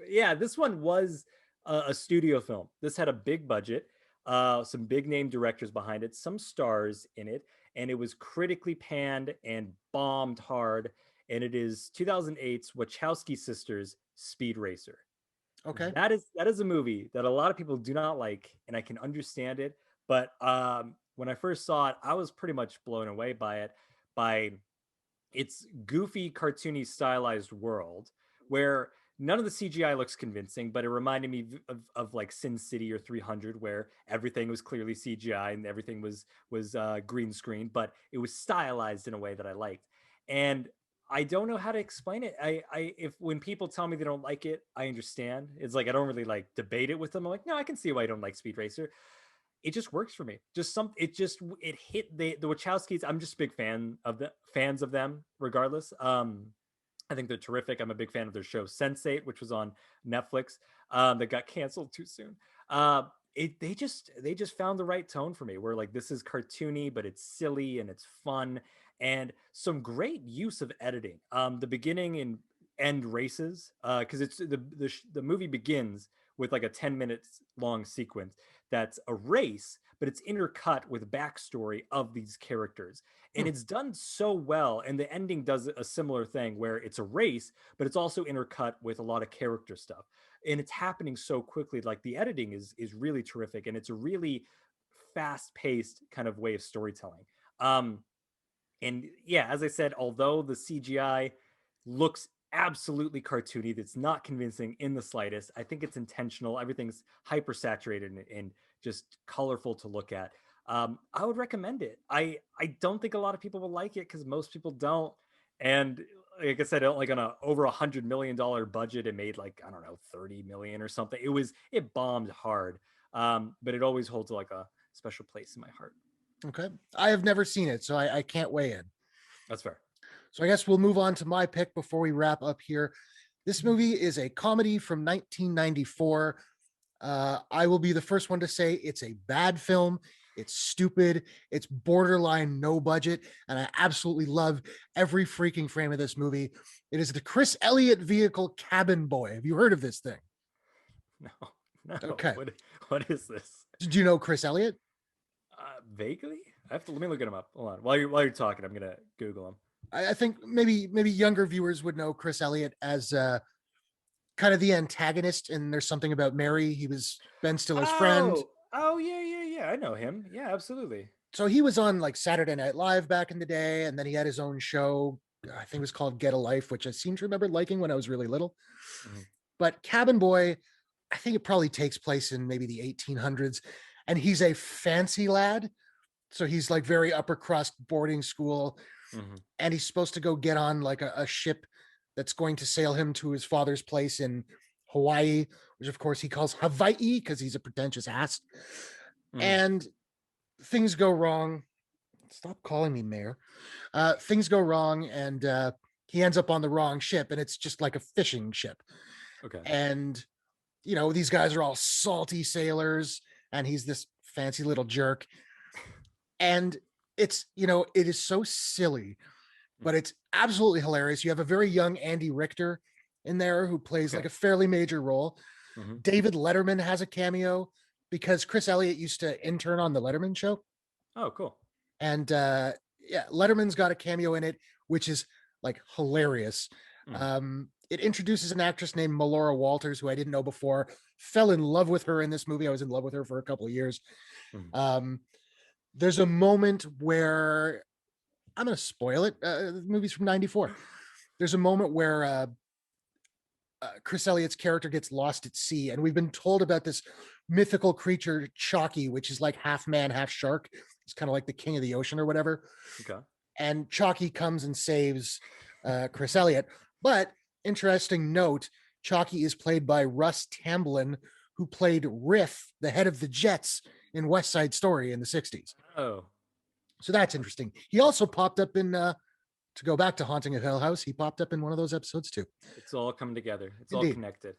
Yeah, this one was a studio film. This had a big budget, some big name directors behind it, some stars in it, and it was critically panned and bombed hard. And it is 2008's Wachowski sisters Speed Racer. Okay. That is a movie that a lot of people do not like, and I can understand it. But when I first saw it, I was pretty much blown away by it, by its goofy, cartoony, stylized world where none of the CGI looks convincing, but it reminded me of like Sin City or 300, where everything was clearly CGI and everything was green screen, but it was stylized in a way that I liked. And I don't know how to explain it. If when people tell me they don't like it, I understand. It's like I don't really like debate it with them. I'm like, no, I can see why I don't like Speed Racer. it just works for me. It hit the Wachowskis. I'm just a big fans of them regardless. I think they're terrific. I'm a big fan of their show Sense8, which was on Netflix, that got canceled too soon. They just found the right tone for me, where like this is cartoony, but it's silly and it's fun, and some great use of editing. The beginning and end races, because it's the movie begins with like a 10 minutes long sequence that's a race, but it's intercut with backstory of these characters. And it's done so well. And the ending does a similar thing where it's a race, but it's also intercut with a lot of character stuff. And it's happening so quickly. Like the editing is really terrific. And it's a really fast paced kind of way of storytelling. And yeah, as I said, although the CGI looks absolutely cartoony, that's not convincing in the slightest, I think it's intentional. Everything's hyper saturated and just colorful to look at. I would recommend it. I don't think a lot of people will like it because most people don't. And like I said, like on a over $100 million budget, it made like, I don't know, 30 million or something. It bombed hard. But it always holds like a special place in my heart. Okay. I have never seen it, so I can't weigh in. That's fair. So I guess we'll move on to my pick before we wrap up here. This movie is a comedy from 1994. I will be the first one to say it's a bad film. It's stupid. It's borderline no budget. And I absolutely love every freaking frame of this movie. It is the Chris Elliott vehicle Cabin Boy. Have you heard of this thing? No. Okay. What is this? Did you know Chris Elliott? Vaguely. Let me look him up. Hold on. While you're talking, I'm gonna Google him. I think maybe younger viewers would know Chris Elliott as kind of the antagonist in There's Something About Mary. He was Ben Stiller's friend. Oh yeah. I know him. Yeah, absolutely. So he was on like Saturday Night Live back in the day, and then he had his own show. I think it was called Get a Life, which I seem to remember liking when I was really little. Mm-hmm. But Cabin Boy, I think it probably takes place in maybe the 1800s, and he's a fancy lad. So he's like very upper crust boarding school. Mm-hmm. And he's supposed to go get on like a ship that's going to sail him to his father's place in Hawaii, which of course he calls Hawaii because he's a pretentious ass. Mm. And things go wrong. Stop calling me mayor. Things go wrong, and he ends up on the wrong ship, and it's just like a fishing ship. Okay. And, you know, these guys are all salty sailors, and he's this fancy little jerk. And it's, you know, it is so silly, but it's absolutely hilarious. You have a very young Andy Richter in there who plays like a fairly major role. Mm-hmm. David Letterman has a cameo because Chris Elliott used to intern on the Letterman show. Oh, cool. And Letterman's got a cameo in it, which is like hilarious. It introduces an actress named Melora Walters, who I didn't know before. Fell in love with her in this movie. I was in love with her for a couple of years. There's a moment where I'm going to spoil it. The movie's from 94. There's a moment where Chris Elliott's character gets lost at sea. And we've been told about this mythical creature, Chalky, which is like half man, half shark. It's kind of like the king of the ocean or whatever. Okay. And Chalky comes and saves Chris Elliott. But interesting note, Chalky is played by Russ Tamblyn, who played Riff, the head of the Jets in West Side Story in the 60s. Oh. So that's interesting. He also popped up in, to go back to Haunting of Hill House, he popped up in one of those episodes too. It's all come together. It's Indeed. All connected.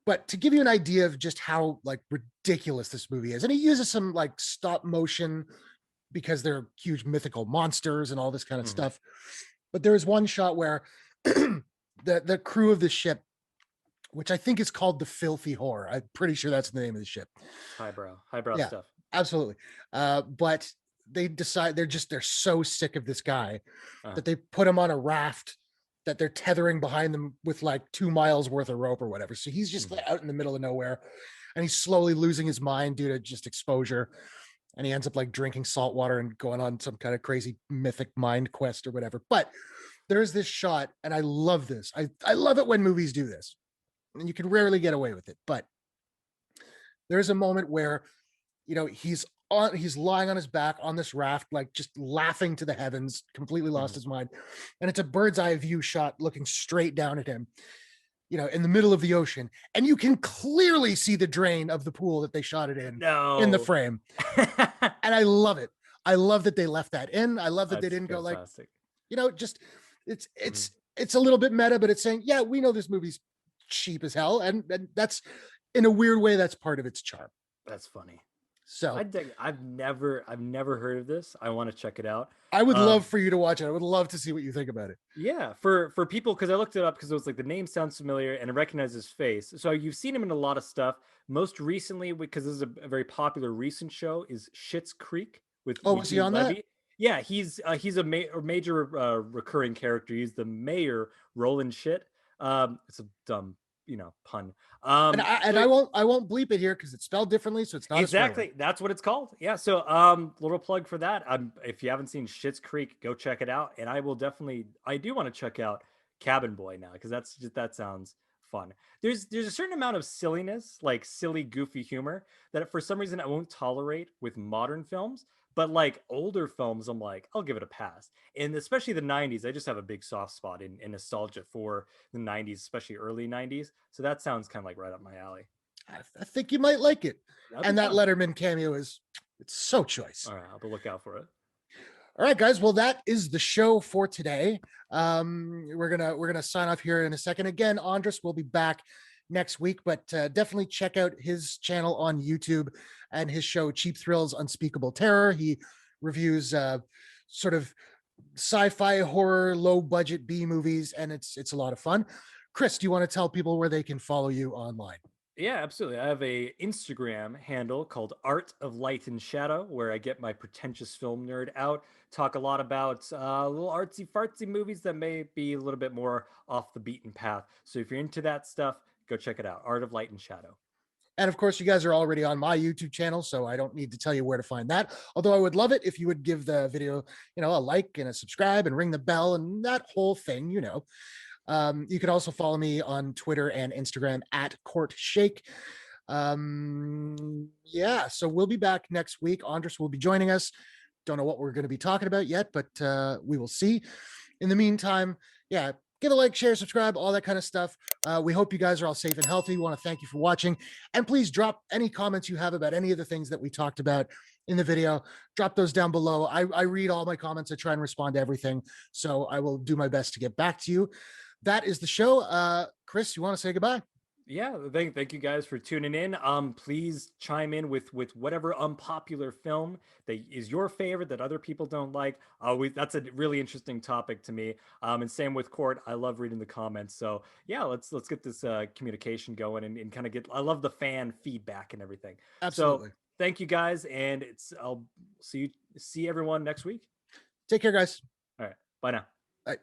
But to give you an idea of just how like ridiculous this movie is, and he uses some like stop motion because they're huge mythical monsters and all this kind of stuff. But there is one shot where the crew of the ship, which I think is called the Filthy Whore. I'm pretty sure that's the name of the ship. Highbrow stuff. Absolutely. But they decide they're so sick of this guy that they put him on a raft that they're tethering behind them with like 2 miles worth of rope or whatever. So he's just out in the middle of nowhere, and he's slowly losing his mind due to just exposure. And he ends up like drinking salt water and going on some kind of crazy mythic mind quest or whatever. But there's this shot, and I love this. I love it when movies do this, and you can rarely get away with it. But there's a moment where, you know, he's lying on his back on this raft, like just laughing to the heavens, completely lost his mind. And it's a bird's eye view shot looking straight down at him. in the middle of the ocean, and you can clearly see the drain of the pool that they shot it in the No. frame. And I love it. I love that they left that in. I love that they That's didn't go like, fantastic. just it's a little bit meta, but it's saying, yeah, we know this movie's cheap as hell, and that's, in a weird way, that's part of its charm. That's funny. So I've never heard of this. I want to check it out. I would love for you to watch it. I would love to see what you think about it. Yeah, for people, because I looked it up because it was like the name sounds familiar and I recognize his face. So you've seen him in a lot of stuff. Most recently, because this is a very popular recent show, is Schitt's Creek with Was he on Levy. that? Yeah, he's a major recurring character. He's the mayor, Roland Shit. It's a dumb pun. And I won't bleep it here because it's spelled differently, so it's not exactly. That's what it's called. Yeah. So little plug for that. If you haven't seen Schitt's Creek, go check it out. And I do want to check out Cabin Boy now, because that sounds fun. There's a certain amount of silliness, like silly, goofy humor, that for some reason I won't tolerate with modern films. But like older films, I'm like, I'll give it a pass. And especially the 90s, I just have a big soft spot in nostalgia for the 90s, especially early 90s. So that sounds kind of like right up my alley. I think you might like it. And that fun. Letterman cameo it's so choice. All right, I'll be look out for it. All right, guys. Well, that is the show for today. We're gonna sign off here in a second. Again, Andris will be back next week, but definitely check out his channel on YouTube and his show Cheap Thrills Unspeakable Terror. He reviews sort of sci-fi horror, low budget B movies, and it's a lot of fun. Chris, do you want to tell people where they can follow you online? Yeah, absolutely. I have a Instagram handle called Art of Light and Shadow, where I get my pretentious film nerd out, talk a lot about little artsy fartsy movies that may be a little bit more off the beaten path. So if you're into that stuff, go check it out. Art of Light and Shadow. And of course, you guys are already on my YouTube channel, so I don't need to tell you where to find that. Although I would love it if you would give the video, a like and a subscribe and ring the bell and that whole thing, You can also follow me on Twitter and Instagram at Court Shake. Yeah, so we'll be back next week. Andris will be joining us. Don't know what we're going to be talking about yet, but we will see. In the meantime, yeah, give a like, share, subscribe, all that kind of stuff. We hope you guys are all safe and healthy. We want to thank you for watching. And please drop any comments you have about any of the things that we talked about in the video. Drop those down below. I read all my comments. I try and respond to everything. So I will do my best to get back to you. That is the show. Chris, you want to say goodbye? Yeah, thank you guys for tuning in. Please chime in with whatever unpopular film that is your favorite that other people don't like. That's a really interesting topic to me. And same with Court. I love reading the comments. So yeah, let's get this communication going and kind of I love the fan feedback and everything. Absolutely. So thank you guys, and I'll see everyone next week. Take care, guys. All right, bye now. Bye.